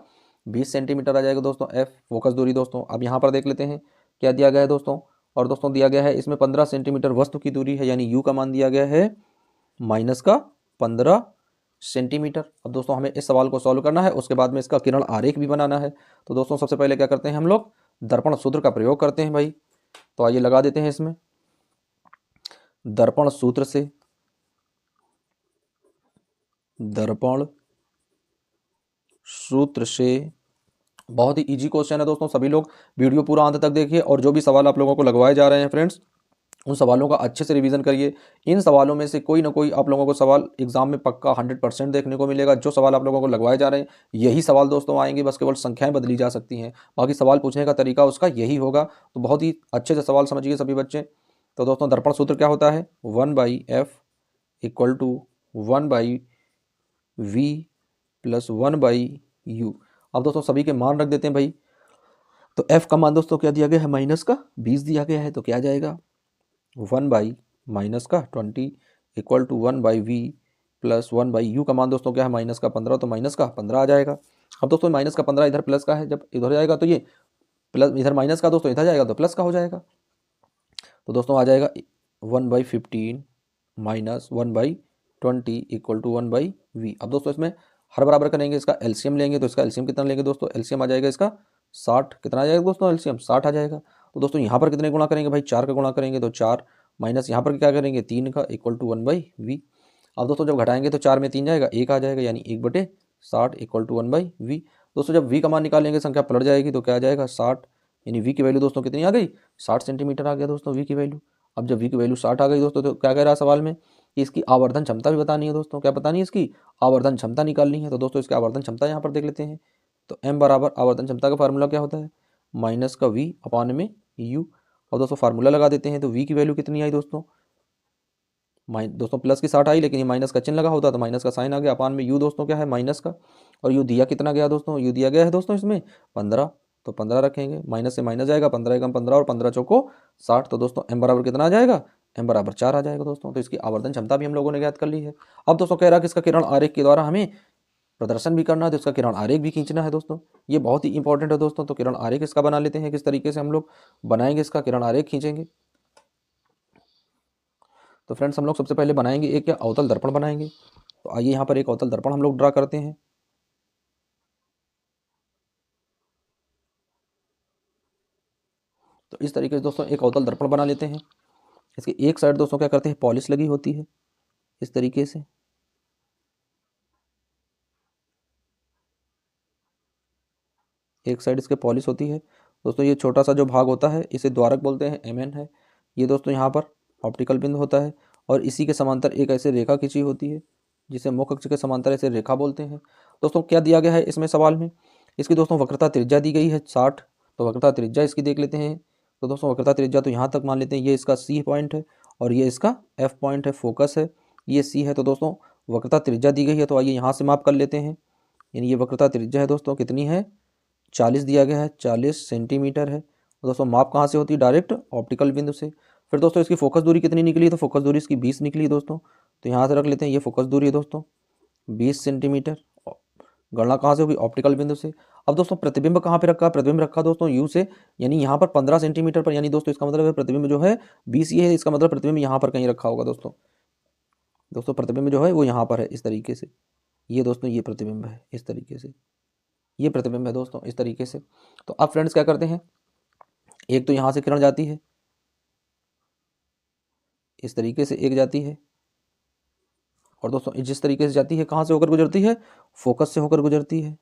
20 सेंटीमीटर आ जाएगा दोस्तों एफ फोकस दूरी दोस्तों। अब यहाँ पर देख लेते हैं क्या दिया गया है दोस्तों, और दोस्तों दिया गया है इसमें 15 सेंटीमीटर वस्तु की दूरी है, यानी यू का मान दिया गया है माइनस का 15 सेंटीमीटर। अब दोस्तों हमें इस सवाल को सॉल्व करना है, उसके बाद में इसका किरण आरेख भी बनाना है। तो दोस्तों सबसे पहले क्या करते हैं, हम लोग दर्पण सूत्र का प्रयोग करते हैं भाई। तो आइए लगा देते हैं इसमें दर्पण सूत्र से, दर्पण सूत्र से। बहुत ही इजी क्वेश्चन है दोस्तों, सभी लोग वीडियो पूरा अंत तक देखिए और जो भी सवाल आप लोगों को लगवाए जा रहे हैं फ्रेंड्स उन सवालों का अच्छे से रिवीजन करिए। इन सवालों में से कोई ना कोई आप लोगों को सवाल एग्जाम में पक्का 100% देखने को मिलेगा। जो सवाल आप लोगों को लगवाए जा रहे हैं यही सवाल दोस्तों आएंगे, बस केवल संख्याएं बदली जा सकती हैं, बाकी सवाल पूछने का तरीका उसका यही होगा। तो बहुत ही अच्छे से सवाल समझिए सभी बच्चे। तो दोस्तों दर्पण सूत्र क्या होता है, 1/f equal to 1/v plus 1/u। अब दोस्तों सभी के मान रख देते हैं भाई। तो f का मान दोस्तों क्या दिया गया है, माइनस का 20 दिया गया है। तो क्या आ जाएगा, 1/ माइनस का 20 equal to 1/v plus 1/u का मान दोस्तों क्या है, माइनस का 15, तो माइनस का 15 आ जाएगा। अब दोस्तों माइनस का 15 इधर प्लस का है, जब इधर जाएगा तो ये प्लस, इधर माइनस का दोस्तों इधर जाएगा तो प्लस का हो जाएगा। तो दोस्तों आ जाएगा 1/15 माइनस 1/20 इक्वल टू 1/v। अब दोस्तों इसमें हर बराबर करेंगे, इसका एलसीएम लेंगे, तो इसका एलसीएम कितना लेंगे दोस्तों, एलसीएम आ जाएगा इसका 60। कितना आ जाएगा दोस्तों, एलसीएम 60 आ जाएगा। तो दोस्तों यहाँ पर कितने गुणा करेंगे भाई, 4 का गुणा करेंगे, तो 4 माइनस यहाँ पर क्या करेंगे 3 का इक्वल टू 1/v। अब दोस्तों जब घटाएंगे तो 4 में 3 जाएगा, 1 आ जाएगा, यानी 1/60 इक्वल टू 1/v। दोस्तों जब v का मान निकालेंगे संख्या पलट जाएगी, तो क्या आ जाएगा 60, यानी v की वैल्यू दोस्तों कितनी आ गई, 60 सेंटीमीटर आ गया दोस्तों v की वैल्यू। अब जब v की वैल्यू 60 आ गई दोस्तों, तो क्या कह रहा है सवाल में कि इसकी आवर्धन क्षमता भी बतानी है दोस्तों। क्या बतानी है, इसकी आवर्धन क्षमता निकालनी है। तो दोस्तों इसकी आवर्धन क्षमता यहाँ पर देख लेते हैं। तो m बराबर आवर्धन क्षमता का फार्मूला क्या होता है, माइनस का v अपान में u। और दोस्तों फार्मूला लगा देते हैं, तो v की वैल्यू कितनी आई दोस्तों, दोस्तों प्लस की 60 आई, लेकिन ये माइनस का चिन्ह लगा होता तो माइनस का साइन आ गया, अपान में u दोस्तों क्या है माइनस का, और u दिया कितना गया दोस्तों, u दिया गया है दोस्तों इसमें 15, तो 15 रखेंगे, माइनस से माइनस जाएगा, 15 एकम 15 और 15 चौको 60। तो दोस्तों m बराबर कितना आ जाएगा, m बराबर 4 आ जाएगा दोस्तों। तो इसकी आवर्धन क्षमता भी हम लोगों ने ज्ञात कर ली है। अब दोस्तों कह रहा है कि इसका किरण आरेख के द्वारा हमें प्रदर्शन भी करना है, तो इसका किरण आरेख भी खींचना है दोस्तों। ये बहुत ही इंपॉर्टेंट है दोस्तों। तो किरण आरेख इसका बना लेते हैं, किस तरीके से हम लोग बनाएंगे इसका किरण आरेख खींचेंगे। तो फ्रेंड्स हम लोग सबसे पहले बनाएंगे एक क्या अवतल दर्पण बनाएंगे। तो आइए यहाँ पर एक अवतल दर्पण हम लोग ड्रा करते हैं। तो इस तरीके से दोस्तों एक अवतल दर्पण बना लेते हैं। इसकी एक साइड दोस्तों क्या करते हैं, पॉलिश लगी होती है इस तरीके से। एक साइड इसके पॉलिश होती है दोस्तों। ये छोटा सा जो भाग होता है इसे द्वारक बोलते हैं, mn है ये दोस्तों। यहाँ पर ऑप्टिकल बिंदु होता है, और इसी के समांतर एक ऐसे रेखा खींची होती है जिसे मुख्य अक्ष के समांतर ऐसे रेखा बोलते हैं। दोस्तों क्या दिया गया है इसमें सवाल में, इसकी दोस्तों वक्रता त्रिज्या दी गई है 60। तो वक्रता त्रिज्या इसकी देख लेते हैं। तो दोस्तों वक्रता त्रिज्या तो यहाँ तक मान लेते हैं, ये इसका C पॉइंट है और ये इसका F पॉइंट है, फोकस है, ये C है। तो दोस्तों वक्रता त्रिज्या दी गई है, तो आइए यहाँ से माप कर लेते हैं। यानी ये वक्रता त्रिज्या है दोस्तों, कितनी है 40 दिया गया है, 40 सेंटीमीटर है। तो दोस्तों माप कहाँ से होती है, डायरेक्ट ऑप्टिकल बिंदु से। फिर दोस्तों इसकी फोकस दूरी कितनी निकली, तो फोकस दूरी इसकी 20 निकली दोस्तों। तो यहाँ से रख लेते हैं, ये फोकस दूरी है दोस्तों 20 सेंटीमीटर। गणना कहाँ से होगी, ऑप्टिकल बिंदु से। अब दोस्तों प्रतिबिंब कहाँ पे रखा, प्रतिबिंब रखा दोस्तों यू से, यानी यहाँ पर 15 सेंटीमीटर पर। यानी दोस्तों इसका मतलब है प्रतिबिंब जो है 20 ये है, इसका मतलब प्रतिबिंब यहाँ पर कहीं रखा होगा दोस्तों। दोस्तों प्रतिबिंब जो है वो यहाँ पर है इस तरीके से। ये दोस्तों ये प्रतिबिंब है इस तरीके से, ये प्रतिबिंब है दोस्तों इस तरीके से। तो अब फ्रेंड्स क्या करते हैं, एक तो यहाँ से किरण जाती है इस तरीके से, एक जाती है, और दोस्तों जिस तरीके से जाती है कहाँ से होकर गुजरती है, फोकस से होकर गुजरती है।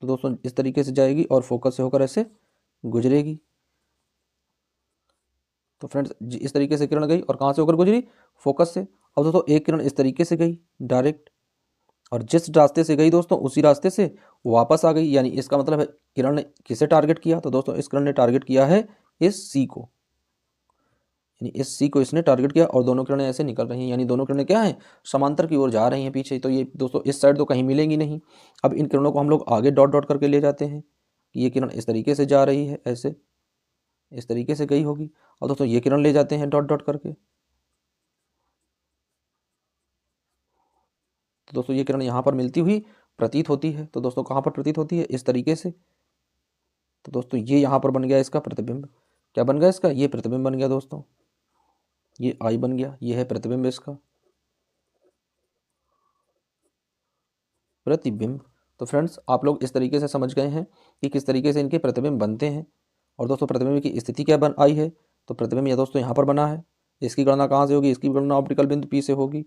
तो दोस्तों इस तरीके से जाएगी और फोकस से होकर ऐसे गुजरेगी। तो फ्रेंड्स इस तरीके से किरण गई और कहाँ से होकर गुजरी, फोकस से। अब दोस्तों एक किरण इस तरीके से गई डायरेक्ट, और जिस रास्ते से गई दोस्तों उसी रास्ते से वापस आ गई। यानी इसका मतलब है किरण ने किसे टारगेट किया, तो दोस्तों इस किरण ने टारगेट किया है इस सी को, यानी इस सी को इसने टारगेट किया, और दोनों किरणें ऐसे निकल रही हैं। यानी दोनों किरणें क्या हैं, समांतर की ओर जा रही हैं पीछे। तो ये दोस्तों इस साइड तो कहीं मिलेंगी नहीं। अब इन किरणों को हम लोग आगे डॉट डॉट करके ले जाते हैं कि ये किरण इस तरीके से जा रही है, ऐसे इस तरीके से गई होगी। और दोस्तों ये किरण ले जाते हैं डॉट डॉट करके। तो दोस्तों ये किरण यहाँ पर मिलती हुई प्रतीत होती है। तो दोस्तों कहाँ पर प्रतीत होती है, इस तरीके से। तो दोस्तों ये यहाँ पर बन गया इसका प्रतिबिंब। क्या बन गया इसका, ये प्रतिबिंब बन गया दोस्तों, ये आई बन गया, ये है प्रतिबिंब इसका, प्रतिबिंब। तो फ्रेंड्स आप लोग इस तरीके से समझ गए हैं कि किस तरीके से इनके प्रतिबिंब बनते हैं। और दोस्तों प्रतिबिंब की स्थिति क्या बन आई है, तो प्रतिबिंब ये दोस्तों यहाँ पर बना है। इसकी गणना कहाँ से होगी, इसकी गणना ऑप्टिकल बिंदु P से होगी।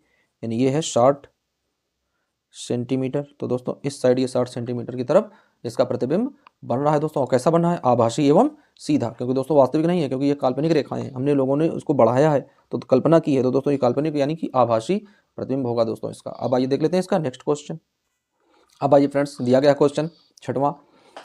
यानी ये है 60 सेंटीमीटर। तो दोस्तों इस साइड ये 60 सेंटीमीटर की तरफ इसका प्रतिबिंब बन रहा है दोस्तों। और कैसा बना है, आभासी एवं सीधा, क्योंकि दोस्तों वास्तविक नहीं है, क्योंकि ये काल्पनिक रेखाएं हैं, हमने लोगों ने उसको बढ़ाया है तो कल्पना की है। तो दोस्तों ये काल्पनिक यानी कि आभासी प्रतिबिंब होगा दोस्तों इसका। अब आइए देख लेते हैं इसका नेक्स्ट क्वेश्चन। अब आइए फ्रेंड्स दिया गया क्वेश्चन छठवां,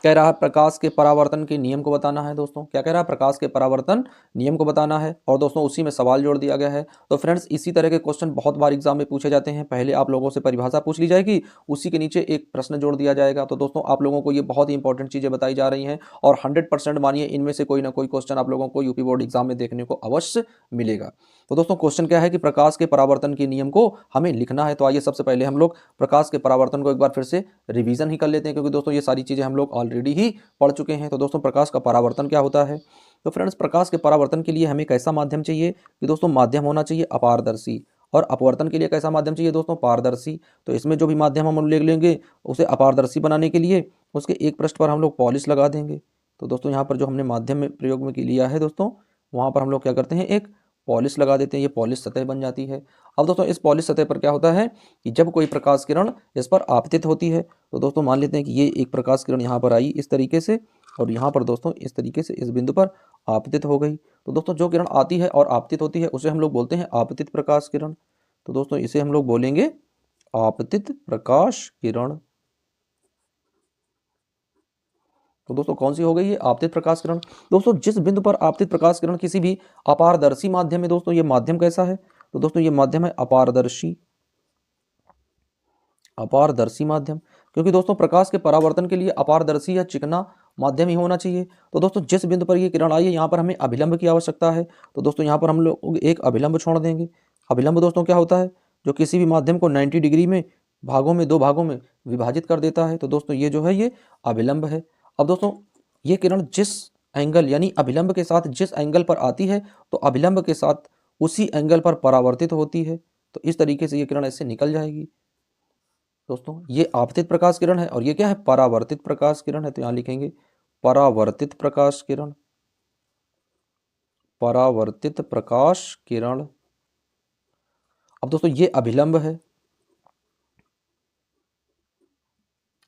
कह रहा है प्रकाश के परावर्तन के नियम को बताना है दोस्तों। क्या कह रहा है, प्रकाश के परावर्तन नियम को बताना है, और दोस्तों उसी में सवाल जोड़ दिया गया है। तो फ्रेंड्स इसी तरह के क्वेश्चन बहुत बार एग्जाम में पूछे जाते हैं। पहले आप लोगों से परिभाषा पूछ ली जाएगी, उसी के नीचे एक प्रश्न जोड़ दिया जाएगा। तो दोस्तों आप लोगों को ये बहुत ही इंपॉर्टेंट चीज़ें बताई जा रही हैं, और 100% मानिए इनमें से कोई ना कोई क्वेश्चन आप लोगों को यूपी बोर्ड एग्जाम में देखने को अवश्य मिलेगा। तो दोस्तों क्वेश्चन क्या है कि प्रकाश के परावर्तन के नियम को हमें लिखना है। तो आइए सबसे पहले हम लोग प्रकाश के परावर्तन को एक बार फिर से रिवीजन ही कर लेते हैं, क्योंकि दोस्तों ये सारी चीज़ें हम लोग ऑलरेडी ही पढ़ चुके हैं। तो दोस्तों प्रकाश का परावर्तन क्या होता है? तो फ्रेंड्स, प्रकाश के परावर्तन के लिए हमें कैसा माध्यम चाहिए कि दोस्तों माध्यम होना चाहिए अपारदर्शी, और अपवर्तन के लिए कैसा माध्यम चाहिए दोस्तों? पारदर्शी। तो इसमें जो भी माध्यम हम ले लेंगे उसे अपारदर्शी बनाने के लिए उसके एक पृष्ठ पर हम लोग पॉलिश लगा देंगे। तो दोस्तों यहाँ पर जो हमने माध्यम में प्रयोग में लिया है दोस्तों, वहाँ पर हम लोग क्या करते हैं, एक पॉलिश लगा देते हैं। ये पॉलिश सतह बन जाती है। अब दोस्तों इस पॉलिश सतह पर क्या होता है कि जब कोई प्रकाश किरण इस पर आपतित होती है, तो दोस्तों मान लेते हैं कि ये एक प्रकाश किरण यहाँ पर आई इस तरीके से, और यहाँ पर दोस्तों इस तरीके से इस बिंदु पर आपतित हो गई। तो दोस्तों जो किरण आती है और आपतित होती है उसे हम लोग बोलते हैं आपतित प्रकाश किरण। तो दोस्तों इसे हम लोग बोलेंगे आपतित प्रकाश किरण। तो दोस्तों कौन सी हो गई ये आपतित प्रकाश किरण? दोस्तों जिस बिंदु पर आपतित प्रकाश किरण किसी भी अपारदर्शी माध्यम में, दोस्तों ये माध्यम कैसा है? तो दोस्तों ये माध्यम है अपारदर्शी, अपारदर्शी माध्यम। क्योंकि दोस्तों प्रकाश के परावर्तन के लिए अपारदर्शी या चिकना माध्यम ही होना चाहिए। तो दोस्तों जिस बिंदु पर ये किरण आई है यहाँ पर हमें अभिलंब की आवश्यकता है। तो दोस्तों यहाँ पर हम लोग एक अभिलंब छोड़ देंगे। अभिलंब दोस्तों क्या होता है? जो किसी भी माध्यम को 90 डिग्री में दो भागों में विभाजित कर देता है। तो दोस्तों ये जो है ये अभिलंब है। अब दोस्तों ये किरण जिस एंगल यानी अभिलंब के साथ जिस एंगल पर आती है, तो अभिलंब के साथ उसी एंगल पर परावर्तित होती है। तो इस तरीके से ये किरण ऐसे निकल जाएगी। दोस्तों ये आपतित प्रकाश किरण है, और ये क्या है? परावर्तित प्रकाश किरण है। तो यहां लिखेंगे परावर्तित प्रकाश किरण, परावर्तित प्रकाश किरण। अब दोस्तों ये अभिलंब है,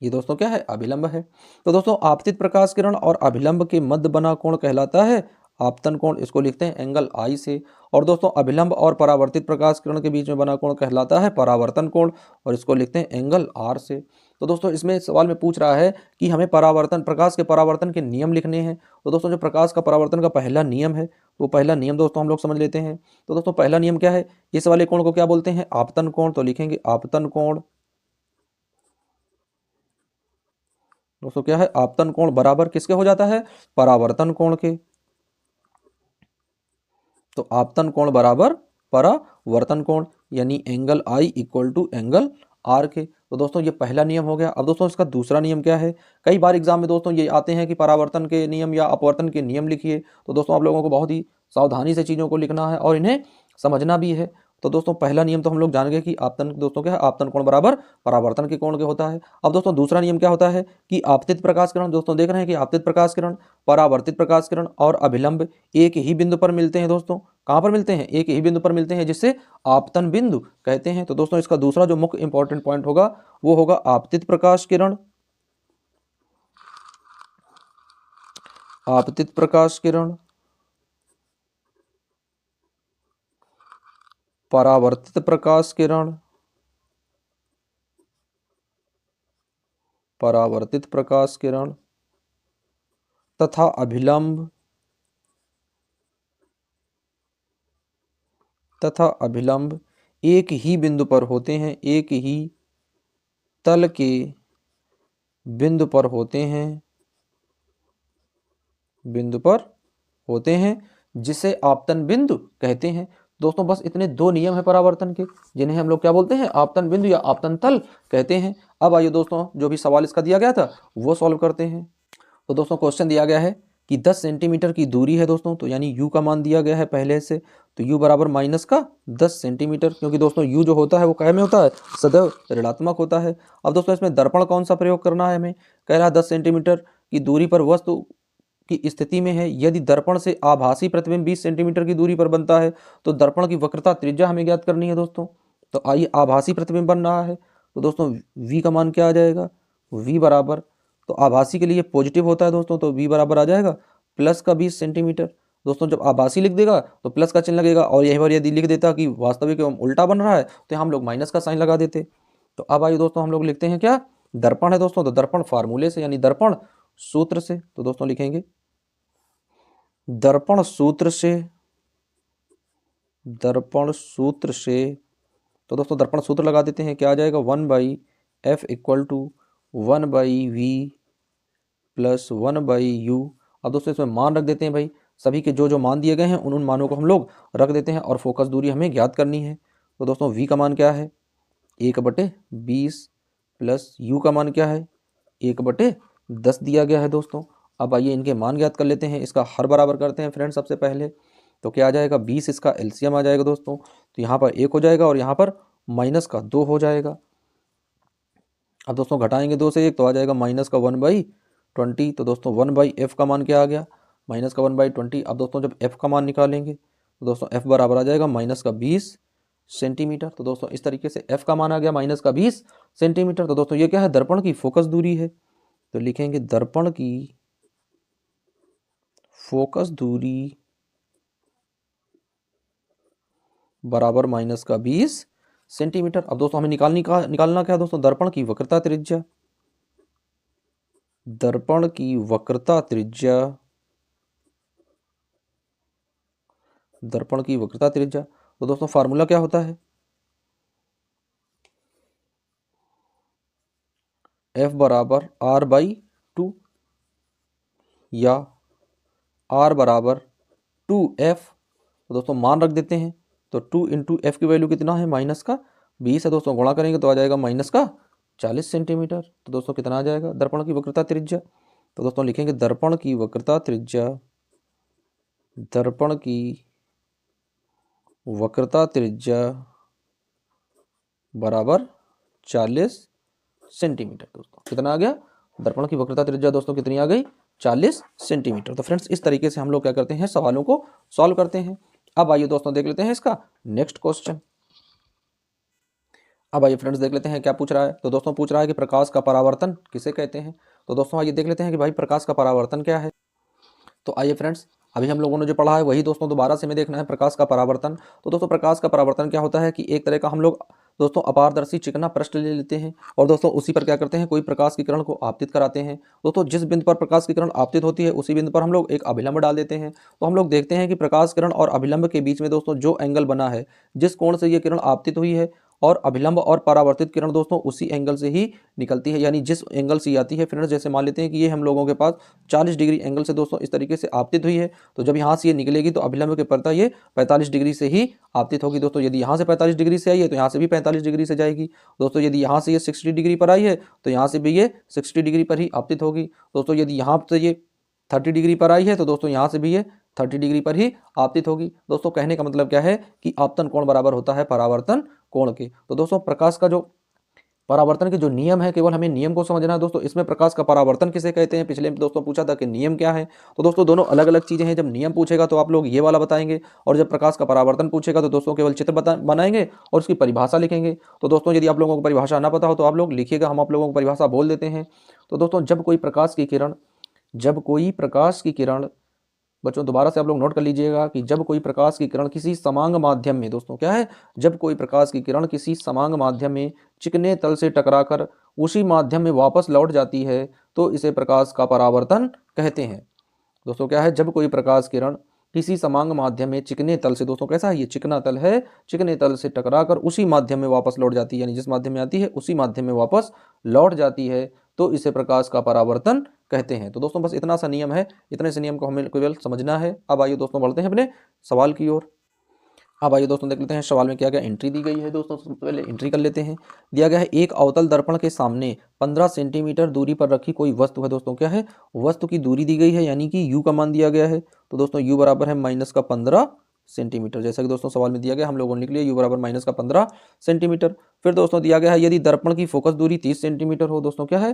ये दोस्तों क्या है? अभिलंब है। तो दोस्तों आपतित प्रकाश किरण और अभिलंब के मध्य बना कोण कहलाता है आपतन कोण। इसको लिखते हैं एंगल आई से। और दोस्तों अभिलंब और परावर्तित प्रकाश किरण के बीच में बना कोण कहलाता है परावर्तन कोण, और इसको लिखते हैं एंगल आर से। तो दोस्तों इसमें सवाल में पूछ रहा है कि हमें प्रकाश के परावर्तन के नियम लिखने हैं। तो दोस्तों जो प्रकाश का परावर्तन का पहला नियम है, तो पहला नियम दोस्तों हम लोग समझ लेते हैं। तो दोस्तों पहला नियम क्या है? इस वाले कोण को क्या बोलते हैं? आपतन कोण। तो लिखेंगे आपतन कोण। दोस्तों क्या है? आपतन कोण बराबर किसके हो जाता है? परावर्तन कोण के। तो आपतन कोण बराबर परावर्तन कोण, यानी angle I equal to angle R के। तो दोस्तों ये पहला नियम हो गया। अब दोस्तों इसका दूसरा नियम क्या है? कई बार एग्जाम में दोस्तों ये आते हैं कि परावर्तन के नियम या अपवर्तन के नियम लिखिए। तो दोस्तों आप लोगों को बहुत ही सावधानी से चीज़ों को लिखना है और इन्हें समझना भी है। तो दोस्तों पहला नियम तो हम लोग जान गए कि आपतन दोस्तों क्या है? आपतन कोण बराबर परावर्तन के कोण के होता है। अब दोस्तों दूसरा नियम क्या होता है कि आपतित प्रकाश किरण, दोस्तों देख रहे हैं कि आपतित प्रकाश किरण, परावर्तित प्रकाश किरण और अभिलंब एक ही बिंदु पर मिलते हैं। दोस्तों कहाँ पर मिलते हैं? एक ही बिंदु पर मिलते हैं, जिससे आपतन बिंदु कहते हैं। तो दोस्तों इसका दूसरा जो मुख्य इंपॉर्टेंट पॉइंट होगा वो होगा आपतित प्रकाश किरण, आपतित प्रकाश किरण, परावर्तित प्रकाश किरण, परावर्तित प्रकाश किरण तथा अभिलंब, तथा अभिलंब एक ही बिंदु पर होते हैं, एक ही तल के बिंदु पर होते हैं, बिंदु पर होते हैं, जिसे आपतन बिंदु कहते हैं। दोस्तों बस इतने दो नियम है परावर्तन के, जिन्हें हम लोग क्या बोलते हैं? आपतन बिंदु या आपतन तल कहते हैं। अब आइए दोस्तों जो भी सवाल इसका दिया गया था वो सॉल्व करते हैं। तो दोस्तों क्वेश्चन दिया गया है कि 10 सेंटीमीटर की दूरी है दोस्तों, तो यानी u का मान दिया गया है पहले से। तो u बराबर माइनस का 10 सेंटीमीटर, क्योंकि दोस्तों u जो होता है वो क्या में होता है? सदैव ऋणात्मक होता है। अब दोस्तों इसमें दर्पण कौन सा प्रयोग करना है हमें? कह रहा है 10 सेंटीमीटर की दूरी पर वस्तु की स्थिति में है। यदि दर्पण से आभासी प्रतिबिंब 20 सेंटीमीटर की दूरी पर बनता है, तो दर्पण की वक्रता त्रिज्या हमें ज्ञात करनी है दोस्तों। तो आइए, आभासी प्रतिबिंब बन रहा है, तो दोस्तों v का मान क्या आ जाएगा? v बराबर, तो आभासी के लिए पॉजिटिव होता है दोस्तों, तो v बराबर आ जाएगा प्लस का 20 सेंटीमीटर। दोस्तों जब आभासी लिख देगा तो प्लस का चिन्ह लगेगा, और यही बार यदि लिख देता कि वास्तविक एवं उल्टा बन रहा है तो हम लोग माइनस का साइन लगा देते। तो अब आइए दोस्तों हम लोग लिखते हैं क्या? दर्पण है दोस्तों, तो दर्पण फार्मूले से यानी दर्पण सूत्र से। तो दोस्तों लिखेंगे दर्पण सूत्र से, दर्पण सूत्र से। तो दोस्तों दर्पण सूत्र लगा देते हैं, क्या आ जाएगा? 1/f equal to 1/v plus 1/u। अब दोस्तों इसमें मान रख देते हैं भाई, सभी के जो जो मान दिए गए हैं उन मानों को हम लोग रख देते हैं और फोकस दूरी हमें ज्ञात करनी है। तो दोस्तों v का मान क्या है, 1/20 प्लस u का मान क्या है, 1/10 दिया गया है दोस्तों। अब आइए इनके मान ज्ञात कर लेते हैं। इसका हर बराबर करते हैं फ्रेंड्स सबसे पहले। तो क्या आ जाएगा, 20 इसका एलसीएम आ जाएगा दोस्तों। तो यहाँ पर 1 हो जाएगा और यहाँ पर माइनस का 2 हो जाएगा। अब दोस्तों घटाएंगे 2 से 1 तो आ जाएगा माइनस का 1/20। तो दोस्तों 1/f का मान क्या आ गया, माइनस का 1/20। अब दोस्तों जब f का मान निकालेंगे तो दोस्तों f बराबर आ जाएगा माइनस का 20 सेंटीमीटर। तो दोस्तों इस तरीके से f का मान आ गया माइनस का 20 सेंटीमीटर। तो दोस्तों ये क्या है, दर्पण की फोकस दूरी है। तो लिखेंगे दर्पण की फोकस दूरी बराबर माइनस का 20 सेंटीमीटर। अब दोस्तों हमें निकालना क्या है दोस्तों, दर्पण की वक्रता त्रिज्या। दर्पण की वक्रता त्रिज्या, दर्पण की वक्रता त्रिज्या। तो दोस्तों फार्मूला क्या होता है, f बराबर r/2 या r बराबर 2f। तो दोस्तों मान रख देते हैं। तो 2 इंटू एफ की वैल्यू कितना है, माइनस का 20 है दोस्तों। गुणा करेंगे तो आ जाएगा माइनस का 40 सेंटीमीटर। तो दोस्तों कितना आ जाएगा दर्पण की वक्रता त्रिज्या। तो दोस्तों लिखेंगे दर्पण की वक्रता त्रिज्या, दर्पण की वक्रता त्रिज्या बराबर 40 सेंटीमीटर। दोस्तों कितना आ गया, दर्पण की वक्रता त्रिज्या दोस्तों कितनी आ गई, 40 सेंटीमीटर। तो फ्रेंड्स इस तरीके से हम लोग क्या करते हैं, सवालों को सॉल्व करते हैं। अब आइए दोस्तों देख लेते हैं इसका नेक्स्ट क्वेश्चन। अब आइए फ्रेंड्स देख लेते हैं क्या पूछ रहा है। तो दोस्तों पूछ रहा है कि प्रकाश का परावर्तन किसे कहते हैं। तो दोस्तों आइए देख लेते हैं कि भाई प्रकाश का परावर्तन क्या है। तो आइए फ्रेंड्स अभी हम लोगों ने जो पढ़ा है वही दोस्तों दोबारा से हमें देखना है, प्रकाश का परावर्तन। तो दोस्तों प्रकाश का परावर्तन क्या होता है कि एक तरह का हम लोग दोस्तों अपारदर्शी चिकना पृष्ठ ले लेते हैं और दोस्तों उसी पर क्या करते हैं, कोई प्रकाश की किरण को आपतित कराते हैं। दोस्तों जिस बिंदु पर प्रकाश की किरण आपतित होती है उसी बिंदु पर हम लोग एक अभिलंब डाल देते हैं। तो हम लोग देखते हैं कि प्रकाश किरण और अभिलंब के बीच में दोस्तों जो एंगल बना है, जिस कोण से ये किरण आपतित हुई है और अभिलंब और परावर्तित किरण दोस्तों उसी एंगल से ही निकलती है, यानी जिस एंगल से आती है। फ्रेंड्स जैसे मान लेते हैं कि ये हम लोगों के पास 40 डिग्री एंगल से दोस्तों इस तरीके से आपतित हुई है। तो जब यहाँ से ये निकलेगी तो अभिलंब के प्रति ये 45 डिग्री से ही आपतित होगी। दोस्तों यदि यहाँ से 45 डिग्री से आई है तो यहाँ से भी 45 डिग्री से जाएगी। दोस्तों यदि यहाँ से ये 60 डिग्री पर आई है तो यहाँ से भी ये 60 डिग्री पर ही आपतित होगी। दोस्तों यदि यहाँ से ये 30 डिग्री पर आई है तो दोस्तों यहाँ से भी ये 30 डिग्री पर ही आपतित होगी। दोस्तों कहने का मतलब क्या है कि आपतन कोण बराबर होता है परावर्तन कोण के। तो दोस्तों प्रकाश का जो परावर्तन के जो नियम है, केवल हमें नियम को समझना है दोस्तों। इसमें प्रकाश का परावर्तन किसे कहते हैं, पिछले में दोस्तों पूछा था कि नियम क्या है। तो दोस्तों दोनों अलग अलग चीजें हैं। जब नियम पूछेगा तो आप लोग ये वाला बताएंगे और जब प्रकाश का परावर्तन पूछेगा तो दोस्तों केवल चित्र बनाएंगे और उसकी परिभाषा लिखेंगे। तो दोस्तों यदि आप लोगों को परिभाषा ना पता हो तो आप लोग लिखिएगा, हम आप लोगों को परिभाषा बोल देते हैं। तो दोस्तों जब कोई प्रकाश की किरण बच्चों दोबारा से आप लोग नोट कर लीजिएगा कि जब कोई प्रकाश की किरण किसी समांग माध्यम में, दोस्तों क्या है, जब कोई प्रकाश की किरण किसी समांग माध्यम में चिकने तल से टकराकर उसी माध्यम में वापस लौट जाती है तो इसे प्रकाश का परावर्तन कहते हैं। दोस्तों क्या है, जब कोई प्रकाश किरण किसी समांग माध्यम में चिकने तल से, दोस्तों कैसा है, ये चिकना तल है, चिकने तल से टकराकर उसी माध्यम में वापस लौट जाती है, यानी जिस माध्यम में आती है उसी माध्यम में वापस लौट जाती है तो इसे प्रकाश का परावर्तन कहते हैं। तो दोस्तों बस इतना सा नियम है, इतने से नियम को हमें केवल समझना है। अब आइए दोस्तों बढ़ते हैं अपने सवाल की ओर। अब आइए दोस्तों देख लेते हैं सवाल में क्या क्या एंट्री दी गई है। दोस्तों सबसे पहले एंट्री कर लेते हैं। दिया गया है एक अवतल दर्पण के सामने 15 सेंटीमीटर दूरी पर रखी कोई वस्तु है। दोस्तों क्या है, वस्तु की दूरी दी गई है, यानी कि u का मान दिया गया है। तो दोस्तों u बराबर है माइनस का 15 सेंटीमीटर। जैसा कि दोस्तों सवाल में दिया गया, हम लोगों ने लिख लिया u बराबर माइनस का 15 सेंटीमीटर। फिर दोस्तों दिया गया है यदि दर्पण की फोकस दूरी 30 सेंटीमीटर हो। दोस्तों क्या है,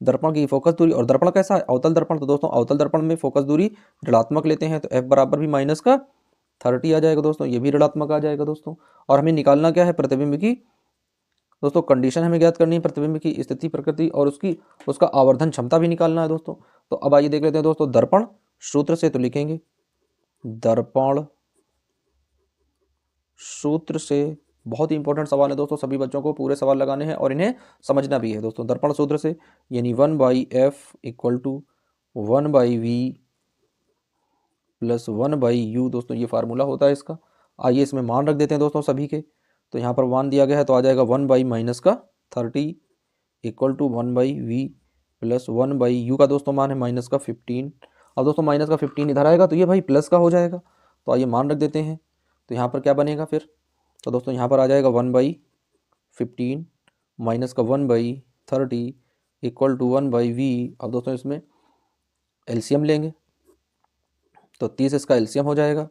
दर्पण की फोकस दूरी, और दर्पण कैसा है, अवतल दर्पण। तो दोस्तों अवतल दर्पण में फोकस दूरी ऋणात्मक लेते हैं तो f बराबर भी माइनस का 30 आ जाएगा दोस्तों, ये भी ऋणात्मक आ जाएगा दोस्तों। और हमें निकालना क्या है, प्रतिबिंब की दोस्तों कंडीशन हमें ज्ञात करनी है, प्रतिबिंब की स्थिति प्रकृति और उसका आवर्धन क्षमता भी निकालना है दोस्तों। तो अब आइए देख लेते हैं दोस्तों दर्पण सूत्र से। तो लिखेंगे दर्पण सूत्र से, बहुत ही इंपॉर्टेंट सवाल है दोस्तों, सभी बच्चों को पूरे सवाल लगाने हैं और इन्हें समझना भी है दोस्तों। दर्पण सूत्र से यानी 1/f equal to 1/v plus 1/u। दोस्तों ये फार्मूला होता है इसका। आइए इसमें मान रख देते हैं दोस्तों सभी के। तो यहाँ पर 1 दिया गया है तो आ जाएगा 1 माइनस का 30 equal to 1/v plus 1/u का दोस्तों मान है माइनस का 15 अब दोस्तों माइनस का 15 इधर आएगा तो ये भाई प्लस का हो जाएगा, तो आइए मान रख देते हैं। तो यहाँ पर क्या बनेगा फिर, तो दोस्तों यहाँ पर आ जाएगा 1/15 माइनस का 1/30 इक्वल टू 1/v। अब दोस्तों इसमें एलसीएम लेंगे तो 30 इसका एलसीएम हो जाएगा।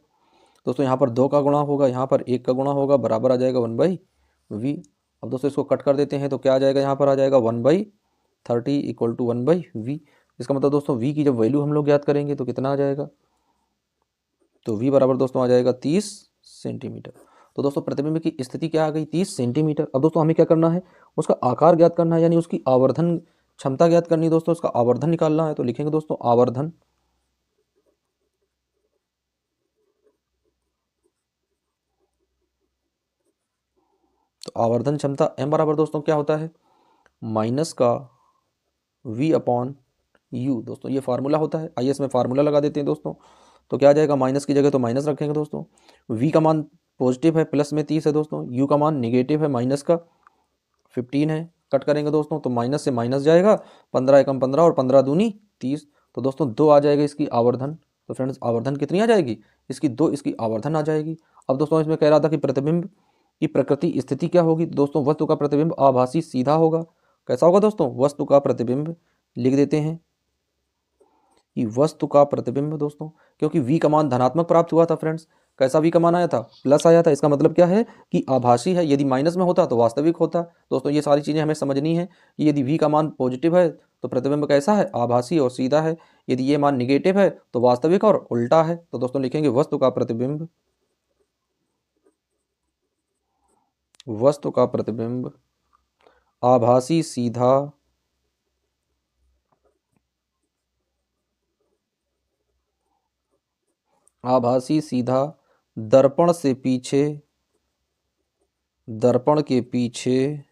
दोस्तों यहाँ पर 2 का गुणा होगा, यहाँ पर 1 का गुणा होगा, बराबर आ जाएगा 1/v। अब दोस्तों इसको कट कर देते हैं तो क्या आ जाएगा, यहाँ पर आ जाएगा 1/30 इक्वल टू 1/v। इसका मतलब दोस्तों v की जब वैल्यू हम लोग ज्ञात करेंगे तो कितना आ जाएगा, तो v बराबर दोस्तों आ जाएगा 30 सेंटीमीटर। तो दोस्तों प्रतिबिंब की स्थिति क्या आ गई, 30 सेंटीमीटर। अब दोस्तों हमें क्या करना है, उसका आकार ज्ञात करना है, यानी उसकी आवर्धन क्षमता ज्ञात करनी है दोस्तों, उसका आवर्धन निकालना है। तो लिखेंगे दोस्तों आवर्धन, तो आवर्धन क्षमता m बराबर दोस्तों क्या होता है, माइनस का v अपॉन u। दोस्तों ये फार्मूला होता है, आइए इसमें फार्मूला लगा देते हैं दोस्तों। तो क्या आ जाएगा, माइनस की जगह तो माइनस रखेंगे दोस्तों, v का मान पॉजिटिव है प्लस में 30 है दोस्तों, u का मान निगेटिव है माइनस का 15 है। कट करेंगे दोस्तों तो माइनस से माइनस जाएगा, 15 एकम 15 और 15 दूनी 30। तो दोस्तों 2 आ जाएगा इसकी आवर्धन। तो फ्रेंड्स आवर्धन कितनी आ जाएगी, इसकी 2 इसकी आवर्धन आ जाएगी। अब दोस्तों इसमें कह रहा था कि प्रतिबिंब की प्रकृति स्थिति क्या होगी, दोस्तों वस्तु का प्रतिबिंब आभासी सीधा होगा। कैसा होगा दोस्तों, वस्तु का प्रतिबिंब लिख देते हैं कि वस्तु का प्रतिबिंब दोस्तों, क्योंकि v का मान धनात्मक प्राप्त हुआ था फ्रेंड्स, कैसा v का मान आया था, प्लस आया था। इसका मतलब क्या है कि आभासी है, यदि माइनस में होता तो वास्तविक होता। दोस्तों ये सारी चीज़ें हमें समझनी है कि यदि v का मान पॉजिटिव है तो प्रतिबिंब कैसा है, आभासी और सीधा है, यदि ये मान निगेटिव है तो वास्तविक और उल्टा है। तो दोस्तों लिखेंगे वस्तु का प्रतिबिंब, वस्तु का प्रतिबिंब आभासी सीधा आभासी सीधा दर्पण से पीछे, दर्पण के पीछे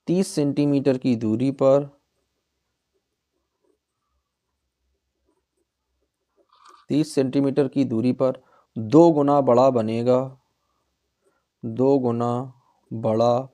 30 सेंटीमीटर की दूरी पर, 30 सेंटीमीटर की दूरी पर 2 गुना बड़ा बनेगा, 2 गुना बड़ा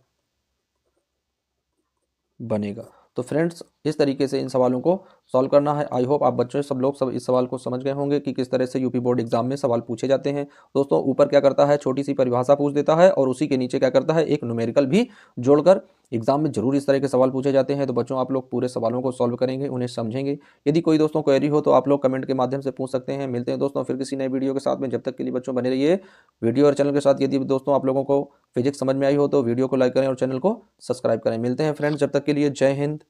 बनेगा। तो फ्रेंड्स इस तरीके से इन सवालों को सॉल्व करना है। आई होप आप बच्चों सब लोग सब इस सवाल को समझ गए होंगे कि किस तरह से यूपी बोर्ड एग्जाम में सवाल पूछे जाते हैं। दोस्तों ऊपर क्या करता है, छोटी सी परिभाषा पूछ देता है और उसी के नीचे क्या करता है, एक न्यूमेरिकल भी जोड़कर एग्जाम में जरूर इस तरह के सवाल पूछे जाते हैं। तो बच्चों आप लोग पूरे सवालों को सॉल्व करेंगे, उन्हें समझेंगे। यदि कोई दोस्तों क्वेरी हो तो आप लोग कमेंट के माध्यम से पूछ सकते हैं। मिलते हैं दोस्तों फिर किसी नए वीडियो के साथ में, जब तक के लिए बच्चों बने रहिए वीडियो और चैनल के साथ। यदि दोस्तों आप लोगों को फिजिक्स समझ में आई हो तो वीडियो को लाइक करें और चैनल को सब्सक्राइब करें। मिलते हैं फ्रेंड्स, जब तक के लिए जय हिंद।